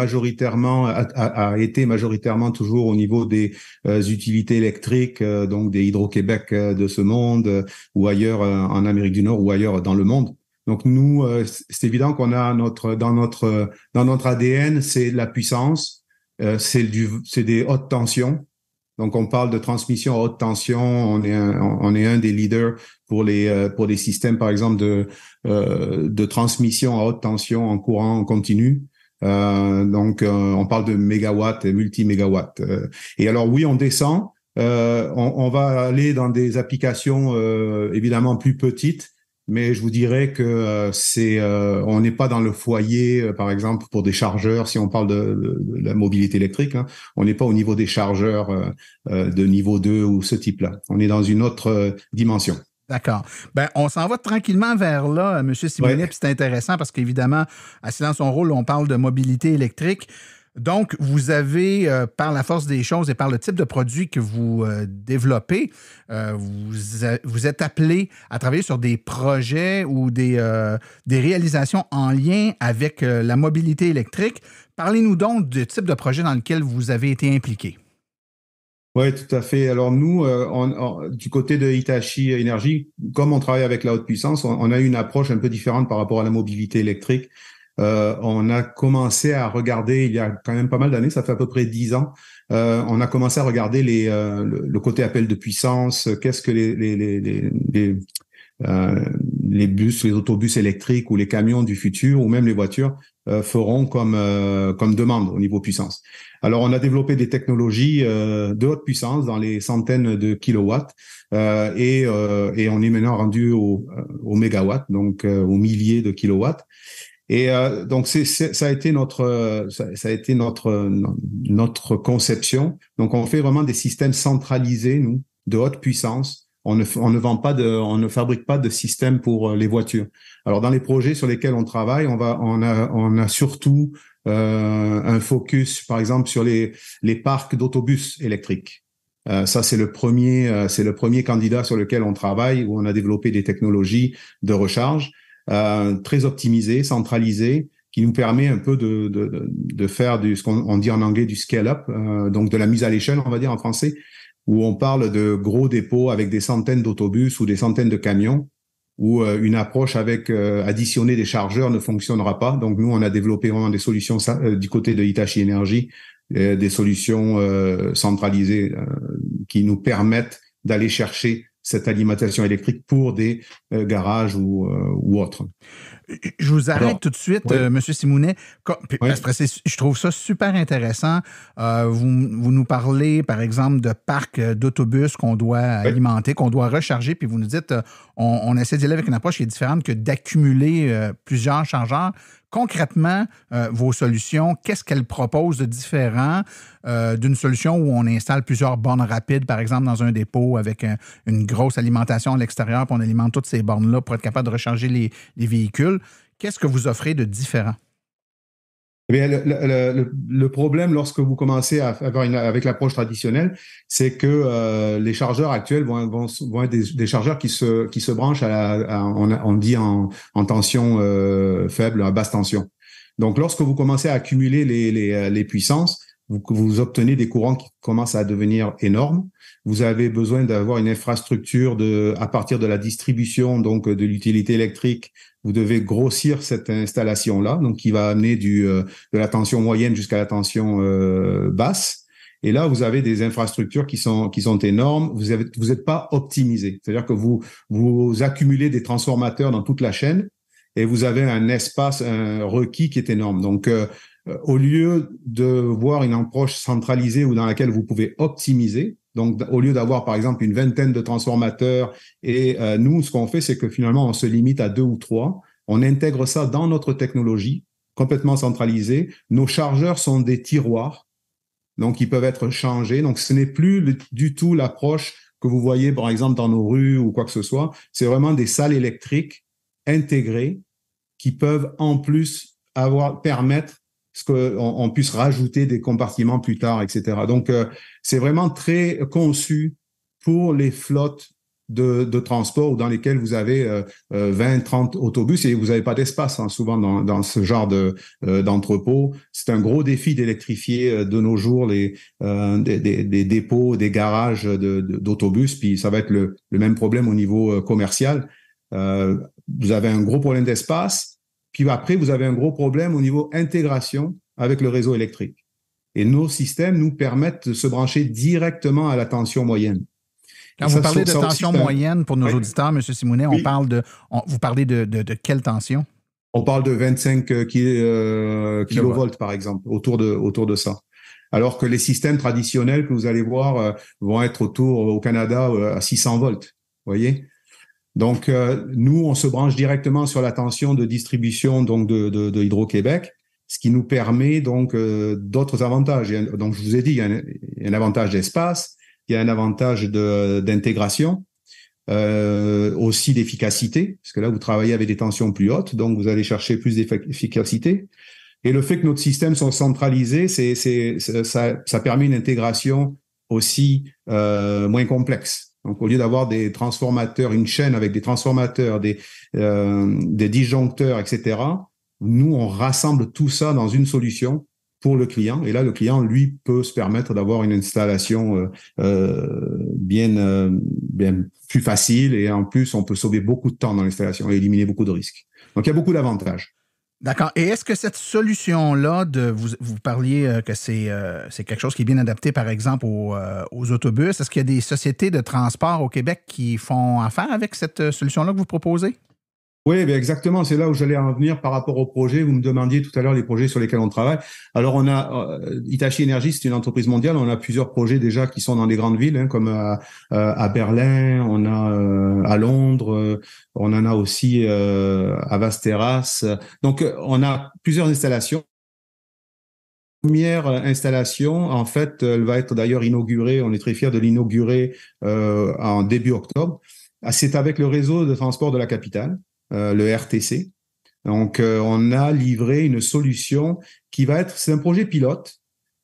a été majoritairement toujours au niveau des utilités électriques, donc des Hydro-Québec de ce monde, ou ailleurs en Amérique du Nord ou ailleurs dans le monde. Donc nous, c'est évident qu'on a dans notre ADN, c'est la puissance, c'est des hautes tensions. Donc on parle de transmission à haute tension. On est un des leaders pour les systèmes, par exemple de transmission à haute tension en courant continu. On parle de mégawatts et multi-mégawatts. Et alors oui, on descend. On va aller dans des applications évidemment plus petites. Mais je vous dirais que on n'est pas dans le foyer, par exemple, pour des chargeurs. Si on parle de la mobilité électrique, hein, on n'est pas au niveau des chargeurs de niveau 2 ou ce type-là. On est dans une autre dimension. D'accord. Ben, on s'en va tranquillement vers là, M. Simonet, puis c'est intéressant parce qu'évidemment, à Silence on roule, on parle de mobilité électrique. Donc, vous avez, par la force des choses et par le type de produit que vous développez, vous êtes appelé à travailler sur des projets ou des réalisations en lien avec la mobilité électrique. Parlez-nous donc du type de projet dans lequel vous avez été impliqué. Oui, tout à fait. Alors nous, du côté de Hitachi Energy, comme on travaille avec la haute puissance, on a une approche un peu différente par rapport à la mobilité électrique. On a commencé à regarder, il y a quand même pas mal d'années, ça fait à peu près 10 ans, on a commencé à regarder le côté appel de puissance, qu'est-ce que les bus, les autobus électriques ou les camions du futur ou même les voitures feront comme demande au niveau puissance. Alors, on a développé des technologies de haute puissance dans les centaines de kilowatts et on est maintenant rendu au mégawatt, donc aux milliers de kilowatts. Et donc ça a été notre conception. Donc on fait vraiment des systèmes centralisés, nous, de haute puissance. On ne fabrique pas de système pour les voitures. Alors dans les projets sur lesquels on travaille, on a surtout un focus, par exemple, sur les parcs d'autobus électriques. Ça c'est le premier candidat sur lequel on travaille, où on a développé des technologies de recharge. Très optimisé, centralisé, qui nous permet un peu de faire ce qu'on dit en anglais du scale-up, donc de la mise à l'échelle, on va dire en français, où on parle de gros dépôts avec des centaines d'autobus ou des centaines de camions, où une approche avec additionner des chargeurs ne fonctionnera pas. Donc nous, on a développé vraiment des solutions du côté de Hitachi Energy, des solutions centralisées qui nous permettent d'aller chercher cette alimentation électrique pour des garages ou autres. Je vous arrête tout de suite, oui. M. Simonet. Parce que je trouve ça super intéressant. Vous nous parlez, par exemple, de parcs d'autobus qu'on doit alimenter, qu'on doit recharger, puis vous nous dites, on essaie d'y aller avec une approche qui est différente que d'accumuler plusieurs chargeurs. Concrètement, vos solutions, qu'est-ce qu'elles proposent de différent d'une solution où on installe plusieurs bornes rapides, par exemple, dans un dépôt avec une grosse alimentation à l'extérieur, puis on alimente toutes ces bornes-là pour être capable de recharger les véhicules. Qu'est-ce que vous offrez de différent? Eh bien, le problème lorsque vous commencez à avoir avec l'approche traditionnelle, c'est que les chargeurs actuels vont être des chargeurs qui se branchent on dit en tension faible, à basse tension. Donc, lorsque vous commencez à accumuler les puissances, vous obtenez des courants qui commencent à devenir énormes. Vous avez besoin d'avoir une infrastructure à partir de la distribution, donc de l'utilité électrique. Vous devez grossir cette installation-là, donc qui va amener de la tension moyenne jusqu'à la tension basse. Et là, vous avez des infrastructures qui sont énormes. Vous êtes pas optimisé, c'est-à-dire que vous accumulez des transformateurs dans toute la chaîne et vous avez un espace requis qui est énorme. Donc au lieu de voir une approche centralisée ou dans laquelle vous pouvez optimiser, donc au lieu d'avoir par exemple une vingtaine de transformateurs, et nous ce qu'on fait c'est que finalement on se limite à 2 ou 3, on intègre ça dans notre technologie complètement centralisée. Nos chargeurs sont des tiroirs, donc ils peuvent être changés, donc ce n'est plus du tout l'approche que vous voyez par exemple dans nos rues ou quoi que ce soit. C'est vraiment des salles électriques intégrées qui peuvent en plus permettre qu'on puisse rajouter des compartiments plus tard, etc. Donc, c'est vraiment très conçu pour les flottes de transport ou dans lesquels vous avez 20, 30 autobus et vous n'avez pas d'espace souvent dans ce genre d'entrepôt. C'est un gros défi d'électrifier de nos jours des dépôts, des garages d'autobus, puis ça va être le même problème au niveau commercial. Vous avez un gros problème d'espace, puis après vous avez un gros problème au niveau intégration avec le réseau électrique. Et nos systèmes nous permettent de se brancher directement à la tension moyenne. Quand vous parlez de tension moyenne pour nos auditeurs, M. Simonet, oui. Vous parlez de quelle tension? On parle de 25 kilovolts, par exemple, autour de ça. Alors que les systèmes traditionnels que vous allez voir vont être au Canada, à 600 volts. Vous voyez? Donc, nous, on se branche directement sur la tension de distribution donc de Hydro-Québec, ce qui nous permet donc d'autres avantages. Donc, je vous ai dit, il y a un avantage d'espace. Il y a un avantage d'intégration, aussi d'efficacité, parce que là, vous travaillez avec des tensions plus hautes, donc vous allez chercher plus d'efficacité. Et le fait que notre système soit centralisé, ça permet une intégration aussi moins complexe. Donc, au lieu d'avoir des transformateurs, une chaîne avec des transformateurs, des disjoncteurs, etc., nous, on rassemble tout ça dans une solution pour le client. Et là, le client, lui, peut se permettre d'avoir une installation bien plus facile. Et en plus, on peut sauver beaucoup de temps dans l'installation et éliminer beaucoup de risques. Donc, il y a beaucoup d'avantages. D'accord. Et est-ce que cette solution-là, vous parliez que c'est quelque chose qui est bien adapté, par exemple, aux autobus. Est-ce qu'il y a des sociétés de transport au Québec qui font affaire avec cette solution-là que vous proposez? Oui, bien exactement. C'est là où j'allais en venir par rapport au projet. Vous me demandiez tout à l'heure les projets sur lesquels on travaille. Alors, on a Hitachi Energy, c'est une entreprise mondiale. On a plusieurs projets déjà qui sont dans des grandes villes, comme à Berlin, on a à Londres, on en a aussi à Vasteras. Donc, on a plusieurs installations. La première installation, en fait, elle va être d'ailleurs inaugurée. On est très fiers de l'inaugurer en début octobre. C'est avec le réseau de transport de la capitale. Le RTC. Donc, on a livré une solution qui va être, c'est un projet pilote.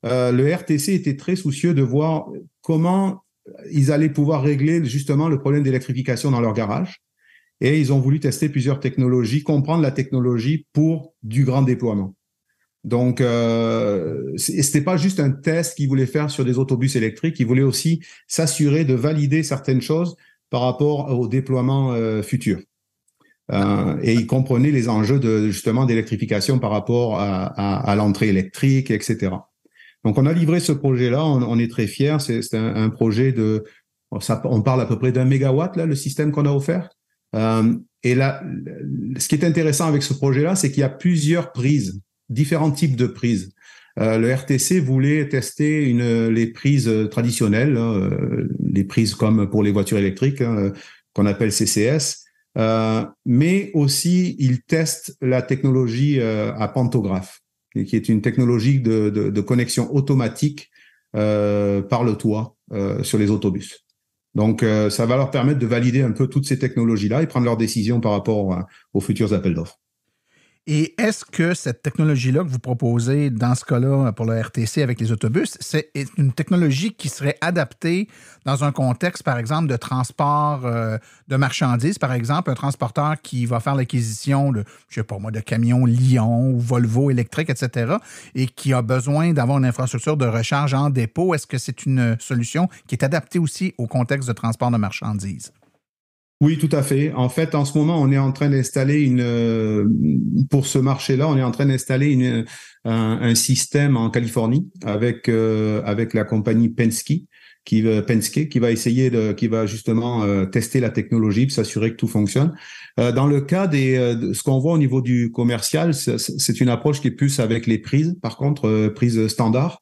Le RTC était très soucieux de voir comment ils allaient pouvoir régler justement le problème d'électrification dans leur garage. Et ils ont voulu tester plusieurs technologies, comprendre la technologie pour du grand déploiement. Donc, c'était pas juste un test qu'ils voulaient faire sur des autobus électriques, ils voulaient aussi s'assurer de valider certaines choses par rapport au déploiement futur. Et ils comprenaient les enjeux justement d'électrification par rapport à l'entrée électrique, etc. Donc, on a livré ce projet-là. On est très fiers. C'est un projet on parle à peu près d'1 mégawatt, là, le système qu'on a offert. Et là, ce qui est intéressant avec ce projet-là, c'est qu'il y a plusieurs prises, différents types de prises. Le RTC voulait tester les prises traditionnelles, les prises comme pour les voitures électriques, qu'on appelle CCS. Mais aussi, il teste la technologie à pantographe, qui est une technologie de connexion automatique par le toit sur les autobus. Donc, ça va leur permettre de valider un peu toutes ces technologies-là et prendre leurs décisions par rapport aux futurs appels d'offres. Et est-ce que cette technologie-là que vous proposez dans ce cas-là pour le RTC avec les autobus, c'est une technologie qui serait adaptée dans un contexte, par exemple, de transport de marchandises, par exemple, un transporteur qui va faire l'acquisition de, je sais pas moi, de camions Lyon ou Volvo électriques, etc., et qui a besoin d'avoir une infrastructure de recharge en dépôt, est-ce que c'est une solution qui est adaptée aussi au contexte de transport de marchandises? Oui, tout à fait. En fait, en ce moment, on est en train d'installer pour ce marché-là, on est en train d'installer un système en Californie avec la compagnie Penske qui va essayer qui va justement tester la technologie pour s'assurer que tout fonctionne. Dans le cas de ce qu'on voit au niveau du commercial, c'est une approche qui est plus avec les prises, par contre, prises standards.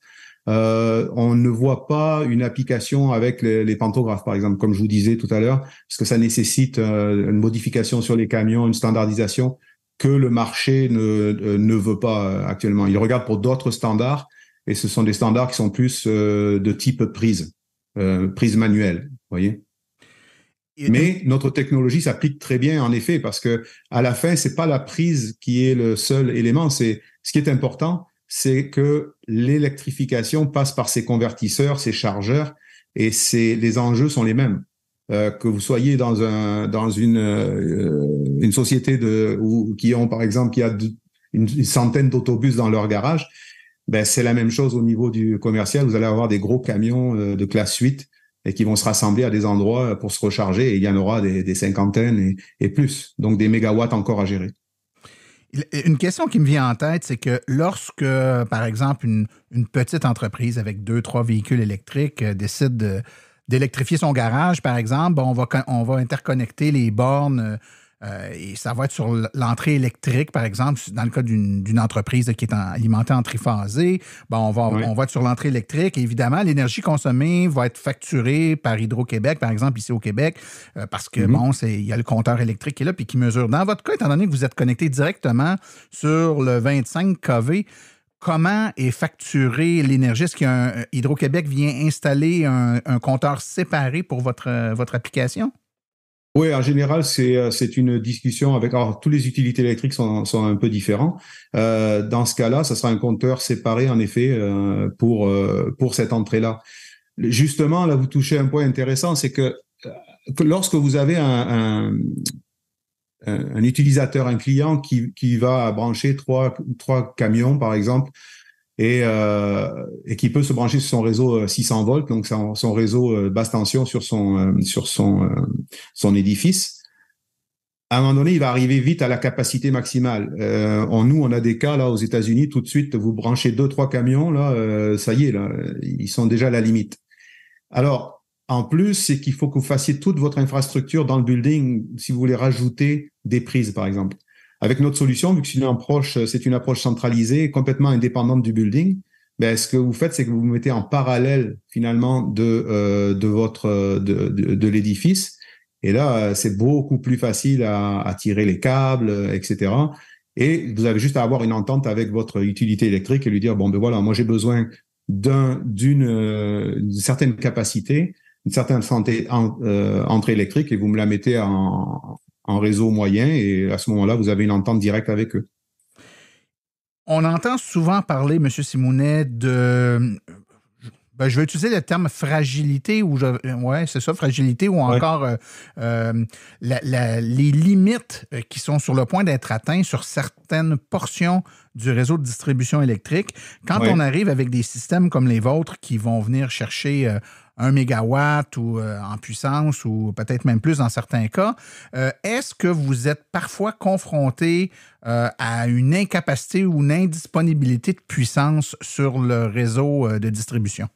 On ne voit pas une application avec les pantographes, par exemple, comme je vous disais tout à l'heure, parce que ça nécessite une modification sur les camions, une standardisation que le marché ne veut pas actuellement. Il regarde pour d'autres standards, et ce sont des standards qui sont plus de type prise manuelle, vous voyez. Mais notre technologie s'applique très bien, en effet, parce que à la fin, c'est pas la prise qui est le seul élément. C'est ce qui est important, c'est que l'électrification passe par ces convertisseurs, ces chargeurs, et les enjeux sont les mêmes. que vous soyez dans une société qui ont, par exemple, qui a une centaine d'autobus dans leur garage, ben, c'est la même chose au niveau du commercial. Vous allez avoir des gros camions de classe 8 et qui vont se rassembler à des endroits pour se recharger, et il y en aura des cinquantaines et plus. Donc, des mégawatts encore à gérer. Une question qui me vient en tête, c'est que lorsque, par exemple, une petite entreprise avec 2-3 véhicules électriques décide d'électrifier son garage, par exemple, on va interconnecter les bornes et ça va être sur l'entrée électrique, par exemple, dans le cas d'une entreprise qui est alimentée en triphasé. On va être sur l'entrée électrique. Et évidemment, l'énergie consommée va être facturée par Hydro-Québec, par exemple, ici au Québec, parce que, il y a le compteur électrique qui est là puis qui mesure. Dans votre cas, étant donné que vous êtes connecté directement sur le 25 kV, comment est facturée l'énergie? Est-ce que Hydro-Québec vient installer un compteur séparé pour votre application? Oui, en général, c'est une discussion avec... Alors, tous les utilités électriques sont un peu différents. Dans ce cas-là, ça sera un compteur séparé, en effet, pour cette entrée-là. Justement, là, vous touchez un point intéressant, c'est que lorsque vous avez un utilisateur, un client qui va brancher trois camions, par exemple, et qui peut se brancher sur son réseau 600 volts, donc son réseau basse tension sur son édifice. À un moment donné, il va arriver vite à la capacité maximale. Nous, on a des cas là aux États-Unis, tout de suite, vous branchez 2-3 camions, là, ça y est, là, ils sont déjà à la limite. Alors, en plus, c'est qu'il faut que vous fassiez toute votre infrastructure dans le building si vous voulez rajouter des prises, par exemple. Avec notre solution, vu que c'est une approche centralisée, complètement indépendante du building, ben, ce que vous faites, c'est que vous mettez en parallèle, finalement, de l'édifice. Et là, c'est beaucoup plus facile à tirer les câbles, etc. Et vous avez juste à avoir une entente avec votre utilité électrique et lui dire, bon, ben voilà, moi, j'ai besoin d'une certaine capacité, une certaine entrée électrique, et vous me la mettez en réseau moyen, et à ce moment-là, vous avez une entente directe avec eux. On entend souvent parler, M. Simounet, je vais utiliser le terme fragilité, fragilité, ou encore les limites qui sont sur le point d'être atteintes sur certaines portions du réseau de distribution électrique. Quand on arrive avec des systèmes comme les vôtres qui vont venir chercher 1 mégawatt ou en puissance, ou peut-être même plus dans certains cas, est-ce que vous êtes parfois confronté à une incapacité ou une indisponibilité de puissance sur le réseau de distribution?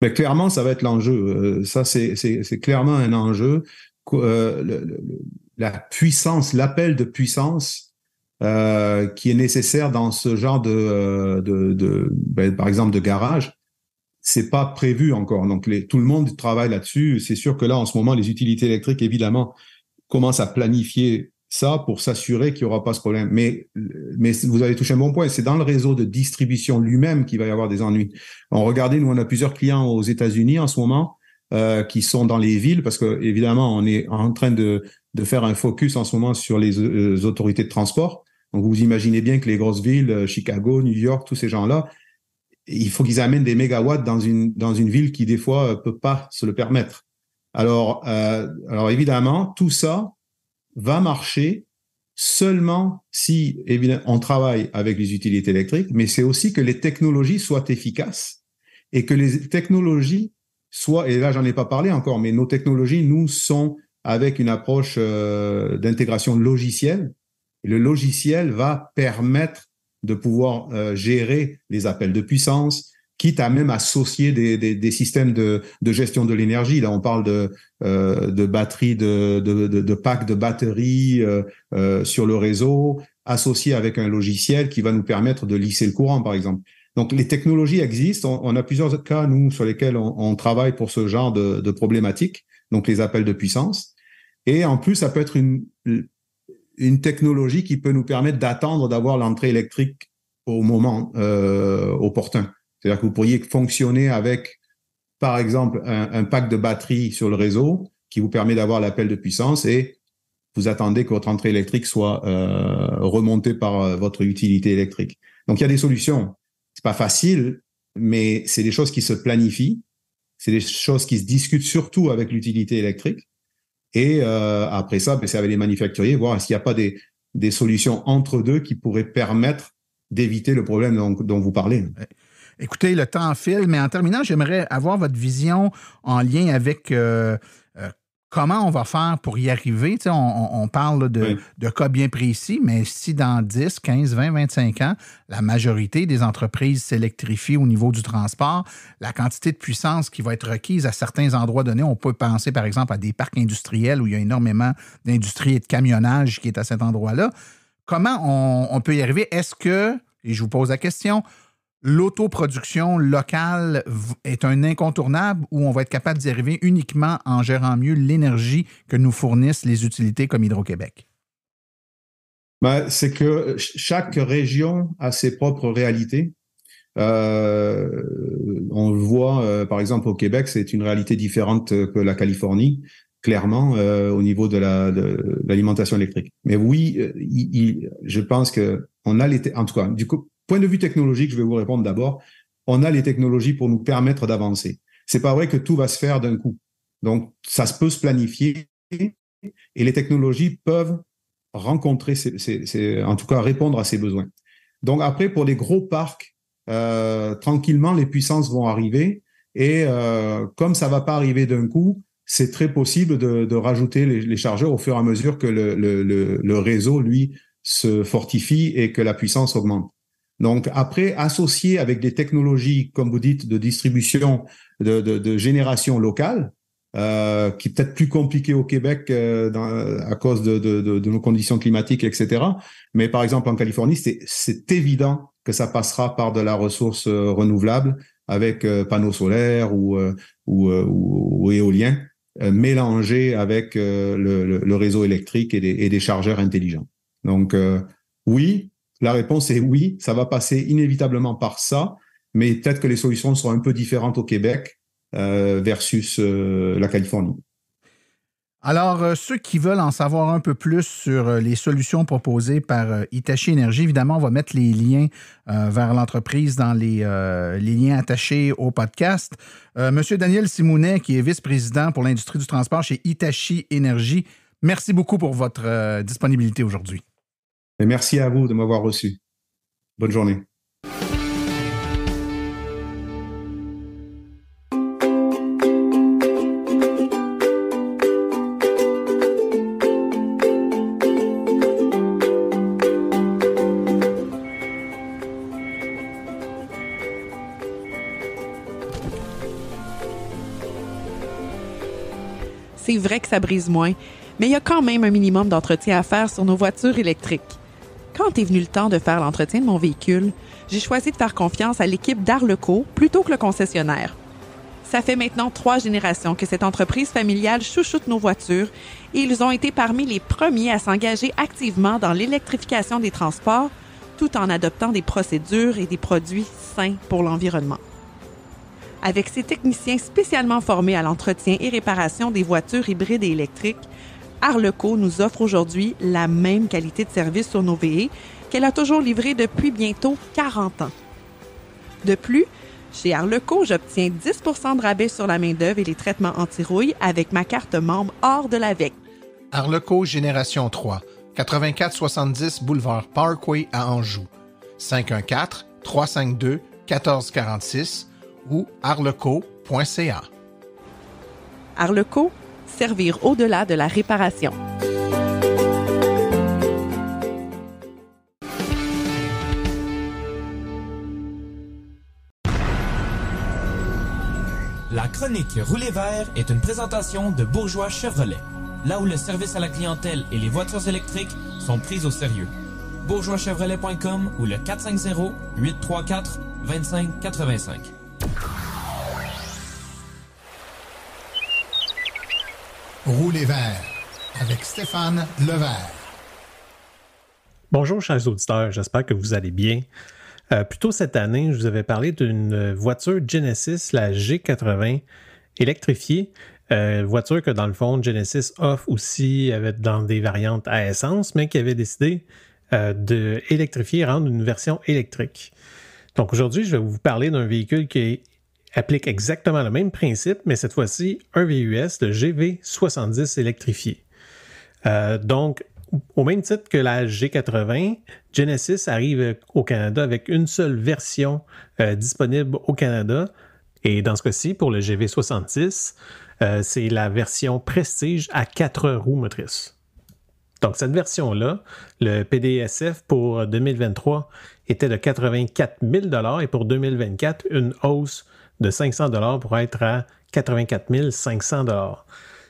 Mais clairement, ça va être l'enjeu. Ça, c'est clairement un enjeu. La puissance, l'appel de puissance qui est nécessaire dans ce genre par exemple, de garage, c'est pas prévu encore. Donc, tout le monde travaille là-dessus. C'est sûr que là, en ce moment, les utilités électriques, évidemment, commencent à planifier ça pour s'assurer qu'il n'y aura pas ce problème. Mais vous avez touché un bon point. C'est dans le réseau de distribution lui-même qu'il va y avoir des ennuis. Regardez, nous, on a plusieurs clients aux États-Unis en ce moment qui sont dans les villes, parce que évidemment, on est en train de faire un focus en ce moment sur les autorités de transport. Donc, vous imaginez bien que les grosses villes, Chicago, New York, tous ces gens-là, il faut qu'ils amènent des mégawatts dans une ville qui, des fois, peut pas se le permettre. Alors évidemment, tout ça va marcher seulement si, évidemment, on travaille avec les utilités électriques, mais c'est aussi que les technologies soient efficaces et que les technologies soient, et là, j'en ai pas parlé encore, mais nos technologies, nous, sont avec une approche d'intégration logicielle. Et le logiciel va permettre de pouvoir gérer les appels de puissance, quitte à même associer des systèmes de gestion de l'énergie. Là, on parle de batteries, de packs de batteries sur le réseau, associés avec un logiciel qui va nous permettre de lisser le courant, par exemple. Donc, les technologies existent. On a plusieurs cas, nous, sur lesquels on travaille pour ce genre de problématiques, donc les appels de puissance. Et en plus, ça peut être une technologie qui peut nous permettre d'avoir l'entrée électrique au moment opportun. C'est-à-dire que vous pourriez fonctionner avec, par exemple, un pack de batterie sur le réseau qui vous permet d'avoir l'appel de puissance, et vous attendez que votre entrée électrique soit remontée par votre utilité électrique. Donc, il y a des solutions. C'est pas facile, mais c'est des choses qui se planifient. c'est des choses qui se discutent surtout avec l'utilité électrique. Et après ça, c'est avec les manufacturiers, voir est-ce qu'il n'y a pas des solutions entre deux qui pourraient permettre d'éviter le problème dont vous parlez. Écoutez, le temps file, mais en terminant, j'aimerais avoir votre vision en lien avec comment on va faire pour y arriver. On parle de cas bien précis, mais si dans 10, 15, 20, 25 ans, la majorité des entreprises s'électrifient au niveau du transport, la quantité de puissance qui va être requise à certains endroits donnés, on peut penser par exemple à des parcs industriels où il y a énormément d'industrie et de camionnage qui est à cet endroit-là. Comment on peut y arriver? Est-ce que, et je vous pose la question, l'autoproduction locale est un incontournable ou on va être capable d'y arriver uniquement en gérant mieux l'énergie que nous fournissent les utilités comme Hydro-Québec? C'est que chaque région a ses propres réalités. On le voit, par exemple, au Québec, c'est une réalité différente que la Californie, clairement, au niveau de l'alimentation électrique. Mais oui, je pense que on a en tout cas, du coup, point de vue technologique, je vais vous répondre d'abord. On a les technologies pour nous permettre d'avancer. C'est pas vrai que tout va se faire d'un coup. Donc, ça peut se planifier et les technologies peuvent rencontrer en tout cas, répondre à ces besoins. Donc, après, pour les gros parcs, tranquillement, les puissances vont arriver et comme ça va pas arriver d'un coup, c'est très possible de rajouter les chargeurs au fur et à mesure que le réseau, lui, se fortifie et que la puissance augmente. Donc, après, associé avec des technologies, comme vous dites, de distribution, de génération locale, qui est peut-être plus compliqué au Québec à cause de nos conditions climatiques, etc. Mais par exemple, en Californie, c'est évident que ça passera par de la ressource renouvelable avec panneaux solaires ou éoliens mélangés avec le réseau électrique et des chargeurs intelligents. Donc, oui. La réponse est oui, ça va passer inévitablement par ça, mais peut-être que les solutions seront un peu différentes au Québec versus la Californie. Alors, ceux qui veulent en savoir un peu plus sur les solutions proposées par Hitachi Energy, évidemment, on va mettre les liens vers l'entreprise dans les liens attachés au podcast. Monsieur Daniel Simounet, qui est vice-président pour l'industrie du transport chez Hitachi Energy, merci beaucoup pour votre disponibilité aujourd'hui. Et merci à vous de m'avoir reçu. Bonne journée. C'est vrai que ça brise moins, mais il y a quand même un minimum d'entretien à faire sur nos voitures électriques. Quand est venu le temps de faire l'entretien de mon véhicule, j'ai choisi de faire confiance à l'équipe d'Arleco plutôt que le concessionnaire. Ça fait maintenant 3 générations que cette entreprise familiale chouchoute nos voitures et ils ont été parmi les premiers à s'engager activement dans l'électrification des transports tout en adoptant des procédures et des produits sains pour l'environnement. Avec ses techniciens spécialement formés à l'entretien et réparation des voitures hybrides et électriques, Arleco nous offre aujourd'hui la même qualité de service sur nos VE qu'elle a toujours livré depuis bientôt 40 ans. De plus, chez Arleco, j'obtiens 10 % de rabais sur la main-d'œuvre et les traitements anti-rouille avec ma carte membre hors de l'AVEC. Arleco Génération 3, 8470 boulevard Parkway à Anjou, 514-352-1446 ou arleco.ca. Arleco, servir au-delà de la réparation. La chronique Rouler vert est une présentation de Bourgeois Chevrolet, là où le service à la clientèle et les voitures électriques sont prises au sérieux. bourgeoischevrolet.com ou le 450-834-2585. Rouler vert avec Stéphane Levert. Bonjour chers auditeurs, j'espère que vous allez bien. Plus tôt cette année, je vous avais parlé d'une voiture Genesis, la G80 électrifiée. Voiture que dans le fond, Genesis offre aussi dans des variantes à essence, mais qui avait décidé d'électrifier et rendre une version électrique. Donc aujourd'hui, je vais vous parler d'un véhicule qui est applique exactement le même principe, mais cette fois-ci, un VUS, le GV70 électrifié. Donc, au même titre que la G80, Genesis arrive au Canada avec une seule version disponible au Canada. Et dans ce cas-ci, pour le GV70, c'est la version Prestige à 4 roues motrices. Donc, cette version-là, le PDSF pour 2023 était de 84 000 $ et pour 2024, une hausse de 500 $ pour être à 84 500 $.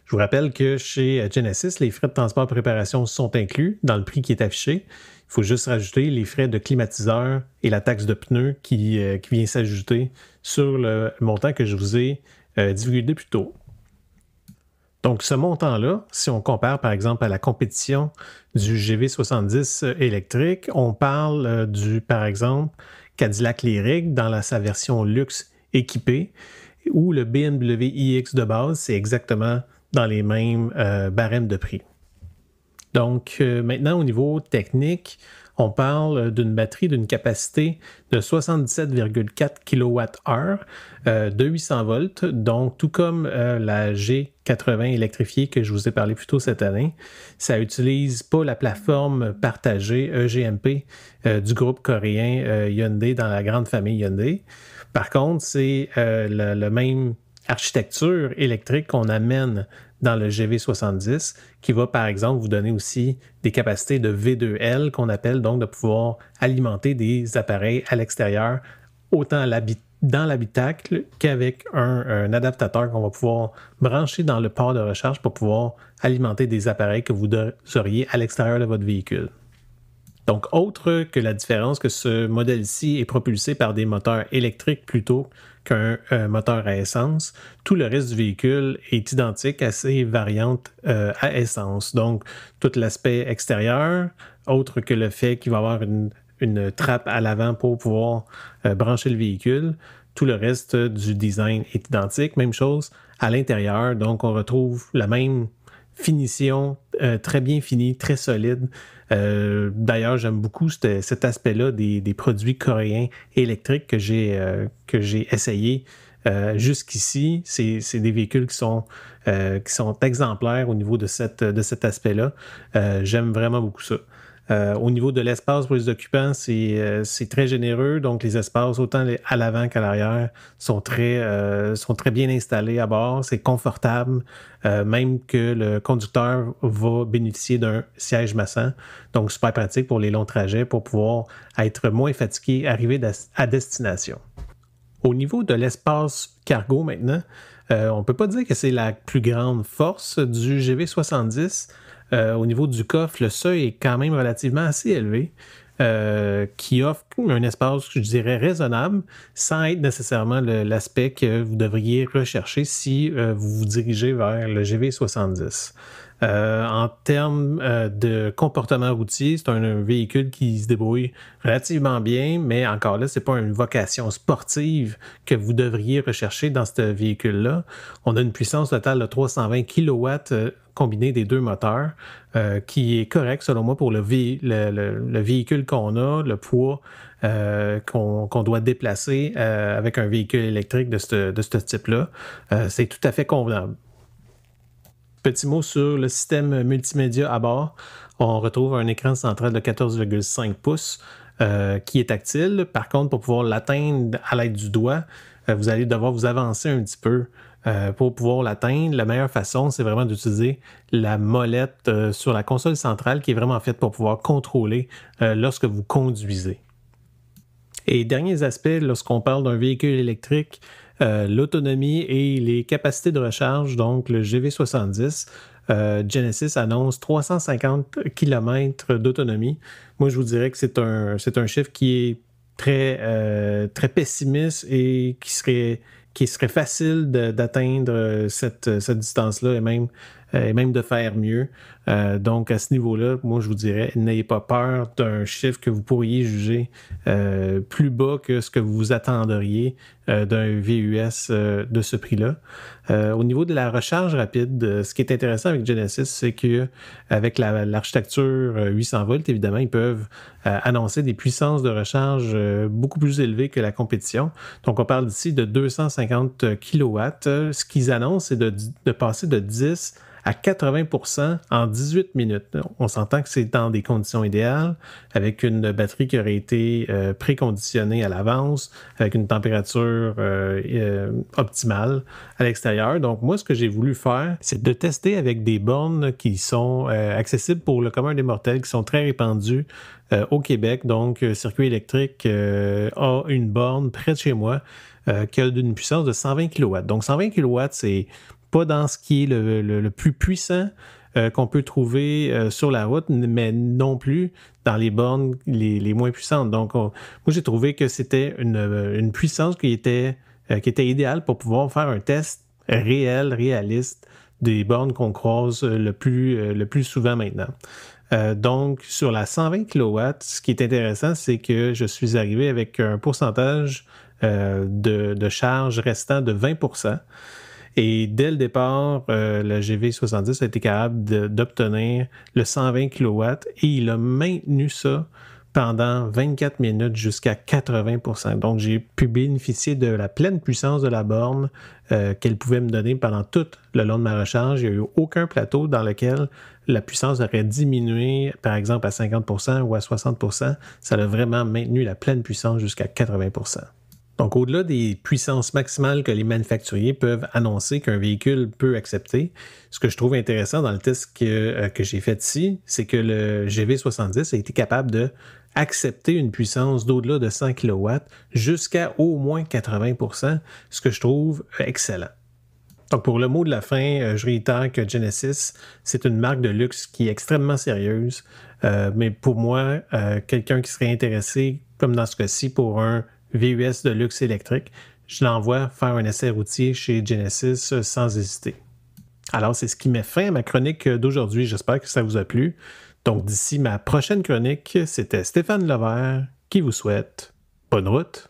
Je vous rappelle que chez Genesis, les frais de transport et préparation sont inclus dans le prix qui est affiché. Il faut juste rajouter les frais de climatiseur et la taxe de pneus qui vient s'ajouter sur le montant que je vous ai divulgué plus tôt. Donc, ce montant-là, si on compare par exemple à la compétition du GV70 électrique, on parle par exemple, Cadillac Lyriq dans sa version luxe équipée, ou le BMW iX de base, c'est exactement dans les mêmes barèmes de prix. Donc, maintenant, au niveau technique, on parle d'une batterie d'une capacité de 77,4 kWh de 800 volts, donc tout comme la G80 électrifiée que je vous ai parlé plus tôt cette année. Ça n'utilise pas la plateforme partagée EGMP du groupe coréen Hyundai dans la grande famille Hyundai. Par contre, c'est la même architecture électrique qu'on amène dans le GV70, qui va, par exemple, vous donner aussi des capacités de V2L, qu'on appelle donc de pouvoir alimenter des appareils à l'extérieur, autant dans l'habitacle qu'avec un adaptateur qu'on va pouvoir brancher dans le port de recharge pour pouvoir alimenter des appareils que vous auriez à l'extérieur de votre véhicule. Donc, autre que la différence que ce modèle-ci est propulsé par des moteurs électriques plutôt qu'un moteur à essence, tout le reste du véhicule est identique à ces variantes à essence. Donc, tout l'aspect extérieur, autre que le fait qu'il va y avoir une trappe à l'avant pour pouvoir brancher le véhicule, tout le reste du design est identique. Même chose à l'intérieur, donc on retrouve la même finition, très bien finie, très solide. D'ailleurs, j'aime beaucoup cet aspect-là des produits coréens électriques que j'ai essayé jusqu'ici. C'est des véhicules qui sont exemplaires au niveau de cet aspect-là. J'aime vraiment beaucoup ça. Au niveau de l'espace pour les occupants, c'est très généreux. Donc, les espaces, autant à l'avant qu'à l'arrière, sont très bien installés à bord. C'est confortable, même que le conducteur va bénéficier d'un siège massant. Donc, super pratique pour les longs trajets, pour pouvoir être moins fatigué, arriver à destination. Au niveau de l'espace cargo maintenant, on ne peut pas dire que c'est la plus grande force du GV70. Au niveau du coffre, le seuil est quand même relativement assez élevé, qui offre un espace, je dirais, raisonnable, sans être nécessairement l'aspect que vous devriez rechercher si vous vous dirigez vers le GV70. En termes de comportement routier, c'est un véhicule qui se débrouille relativement bien, mais encore là, c'est pas une vocation sportive que vous devriez rechercher dans ce véhicule-là. On a une puissance totale de 320 kW combinée des deux moteurs, qui est correct selon moi pour le véhicule qu'on a, le poids qu'on doit déplacer avec un véhicule électrique de ce type-là. C'est tout à fait convenable. Petit mot sur le système multimédia à bord. On retrouve un écran central de 14,5 pouces qui est tactile. Par contre, pour pouvoir l'atteindre à l'aide du doigt, vous allez devoir vous avancer un petit peu pour pouvoir l'atteindre. La meilleure façon, c'est vraiment d'utiliser la molette sur la console centrale qui est vraiment faite pour pouvoir contrôler lorsque vous conduisez. Et derniers aspects, lorsqu'on parle d'un véhicule électrique, l'autonomie et les capacités de recharge, donc le GV70, Genesis annonce 350 km d'autonomie. Moi, je vous dirais que c'est un chiffre qui est très pessimiste et qui serait facile d'atteindre cette distance-là et même et même de faire mieux. Donc, à ce niveau-là, moi, je vous dirais, n'ayez pas peur d'un chiffre que vous pourriez juger plus bas que ce que vous attendriez d'un VUS de ce prix-là. Au niveau de la recharge rapide, ce qui est intéressant avec Genesis, c'est que avec l'architecture 800 volts, évidemment, ils peuvent annoncer des puissances de recharge beaucoup plus élevées que la compétition. Donc, on parle ici de 250 kW. Ce qu'ils annoncent, c'est de passer de 10 à 80% en 18 minutes. On s'entend que c'est dans des conditions idéales, avec une batterie qui aurait été préconditionnée à l'avance, avec une température optimale à l'extérieur. Donc, moi, ce que j'ai voulu faire, c'est de tester avec des bornes qui sont accessibles pour le commun des mortels, qui sont très répandues au Québec. Donc, Circuit électrique a une borne près de chez moi qui a une puissance de 120 kW. Donc, 120 kW, c'est pas dans ce qui est le plus puissant qu'on peut trouver sur la route, mais non plus dans les bornes les moins puissantes. Donc, moi, j'ai trouvé que c'était une puissance qui était idéale pour pouvoir faire un test réaliste des bornes qu'on croise le plus souvent maintenant. Donc, sur la 120 kW, ce qui est intéressant, c'est que je suis arrivé avec un pourcentage de charge restant de 20%. Et dès le départ, le GV70 a été capable d'obtenir le 120 kW et il a maintenu ça pendant 24 minutes jusqu'à 80%. Donc, j'ai pu bénéficier de la pleine puissance de la borne qu'elle pouvait me donner pendant tout le long de ma recharge. Il n'y a eu aucun plateau dans lequel la puissance aurait diminué, par exemple, à 50% ou à 60%. Ça a vraiment maintenu la pleine puissance jusqu'à 80%. Donc, au-delà des puissances maximales que les manufacturiers peuvent annoncer qu'un véhicule peut accepter, ce que je trouve intéressant dans le test que j'ai fait ici, c'est que le GV70 a été capable d'accepter une puissance d'au-delà de 100 kW jusqu'à au moins 80%, ce que je trouve excellent. Donc, pour le mot de la fin, je réitère que Genesis, c'est une marque de luxe qui est extrêmement sérieuse, mais pour moi, quelqu'un qui serait intéressé, comme dans ce cas-ci, pour un VUS de luxe électrique, je l'envoie faire un essai routier chez Genesis sans hésiter. Alors, c'est ce qui met fin à ma chronique d'aujourd'hui. J'espère que ça vous a plu. Donc, d'ici ma prochaine chronique, c'était Stéphane Levert qui vous souhaite bonne route.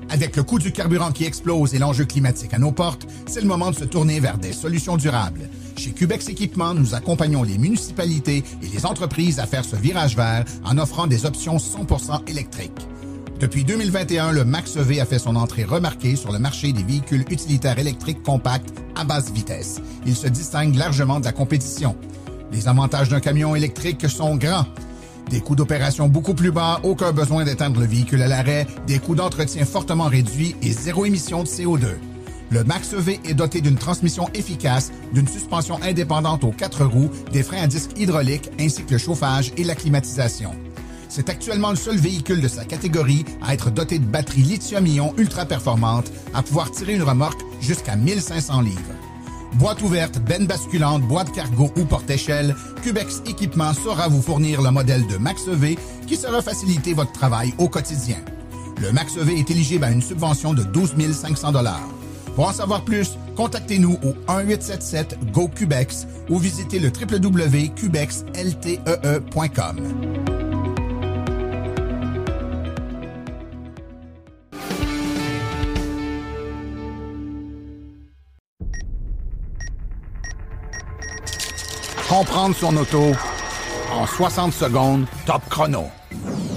Avec le coût du carburant qui explose et l'enjeu climatique à nos portes, c'est le moment de se tourner vers des solutions durables. Chez Cubex Équipement, nous accompagnons les municipalités et les entreprises à faire ce virage vert en offrant des options 100% électriques. Depuis 2021, le Max-EV a fait son entrée remarquée sur le marché des véhicules utilitaires électriques compacts à basse vitesse. Il se distingue largement de la compétition. Les avantages d'un camion électrique sont grands. Des coûts d'opération beaucoup plus bas, aucun besoin d'éteindre le véhicule à l'arrêt, des coûts d'entretien fortement réduits et zéro émission de CO2. Le Max-EV est doté d'une transmission efficace, d'une suspension indépendante aux 4 roues, des freins à disque hydrauliques ainsi que le chauffage et la climatisation. C'est actuellement le seul véhicule de sa catégorie à être doté de batteries lithium-ion ultra performantes, à pouvoir tirer une remorque jusqu'à 1500 livres. Boîte ouverte, benne basculante, boîte cargo ou porte-échelle, Cubex Équipement saura vous fournir le modèle de Max-EV qui saura faciliter votre travail au quotidien. Le Max-EV est éligible à une subvention de 12 500 $. Pour en savoir plus, contactez-nous au 1-877-GO-CUBEX ou visitez le www.cubexltee.com. Comprendre son auto en 60 secondes, top chrono.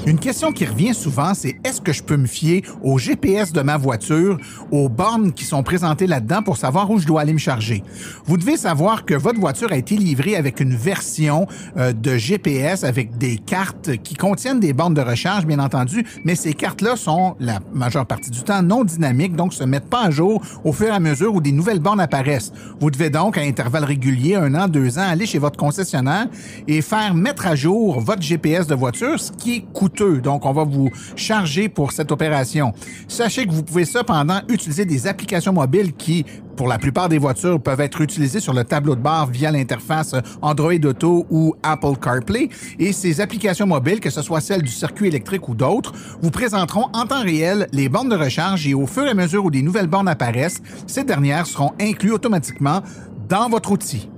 Une question qui revient souvent, c'est est-ce que je peux me fier au GPS de ma voiture, aux bornes qui sont présentées là-dedans pour savoir où je dois aller me charger? Vous devez savoir que votre voiture a été livrée avec une version de GPS avec des cartes qui contiennent des bornes de recharge, bien entendu, mais ces cartes-là sont, la majeure partie du temps, non dynamiques, donc se mettent pas à jour au fur et à mesure où des nouvelles bornes apparaissent. Vous devez donc, à intervalles réguliers, 1 an, 2 ans, aller chez votre concessionnaire et faire mettre à jour votre GPS de voiture, ce qui est coûteux coûteux. Donc, on va vous charger pour cette opération. Sachez que vous pouvez cependant utiliser des applications mobiles qui, pour la plupart des voitures, peuvent être utilisées sur le tableau de bord via l'interface Android Auto ou Apple CarPlay. Et ces applications mobiles, que ce soit celles du circuit électrique ou d'autres, vous présenteront en temps réel les bornes de recharge et au fur et à mesure où des nouvelles bornes apparaissent, ces dernières seront incluses automatiquement dans votre outil.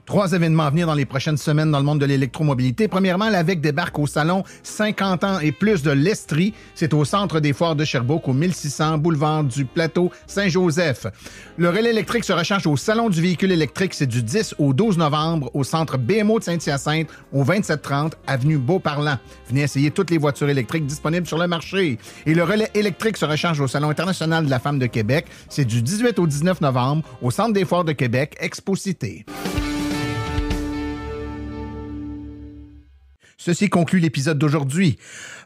Trois événements à venir dans les prochaines semaines dans le monde de l'électromobilité. Premièrement, l'AVEC débarque au salon 50 ans et plus de l'Estrie. C'est au centre des foires de Sherbrooke, au 1600 boulevard du Plateau Saint-Joseph. Le relais électrique se recharge au Salon du véhicule électrique. C'est du 10 au 12 novembre au centre BMO de Saint-Hyacinthe, au 2730 avenue Beauparlant. Venez essayer toutes les voitures électriques disponibles sur le marché. Et le relais électrique se recharge au Salon international de la femme de Québec. C'est du 18 au 19 novembre au centre des foires de Québec, Expo Cité. Ceci conclut l'épisode d'aujourd'hui.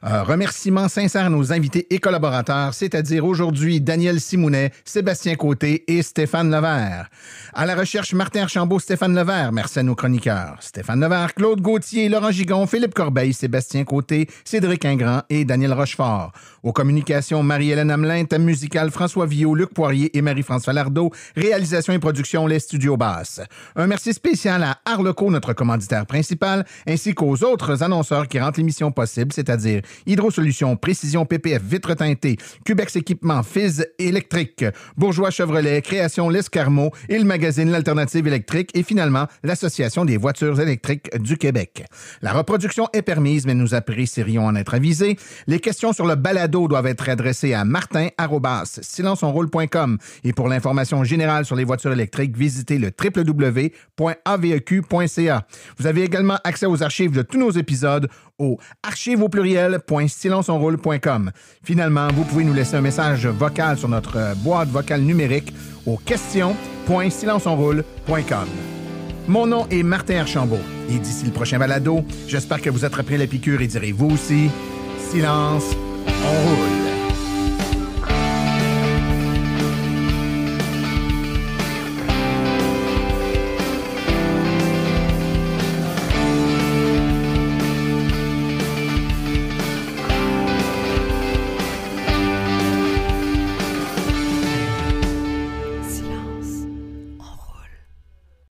Remerciements sincères à nos invités et collaborateurs, c'est-à-dire aujourd'hui Daniel Simounet, Sébastien Côté et Stéphane Levert. À la recherche, Martin Archambault, Stéphane Levert. Merci à nos chroniqueurs. Stéphane Levert, Claude Gauthier, Laurent Gigon, Philippe Corbeil, Sébastien Côté, Cédric Ingrand et Daniel Rochefort. Aux communications, Marie-Hélène Hamelin, thème musical François Villot, Luc Poirier et Marie-France Falardeau. Réalisation et production, les Studios Basses. Un merci spécial à Arleco, notre commanditaire principal, ainsi qu'aux autres annonceurs qui rendent l'émission possible, c'est-à-dire Hydro-Solutions, Précision PPF, Vitres teintées, Cubex Équipement, Fizz Électrique, Bourgeois Chevrolet, Création L'Escarmot et le magazine L'Alternative électrique et finalement l'Association des voitures électriques du Québec. La reproduction est permise, mais nous apprécierions en être avisés. Les questions sur le balado doivent être adressées à martin@silenceonroule.com et pour l'information générale sur les voitures électriques, visitez le www.aveq.ca. Vous avez également accès aux archives de tous nos épisodes au archives-silenceonroule.com. Finalement, vous pouvez nous laisser un message vocal sur notre boîte vocale numérique au questions.silenceonroule.com. Mon nom est Martin Archambault et d'ici le prochain balado, j'espère que vous attraperez la piqûre et direz vous aussi, silence, on roule.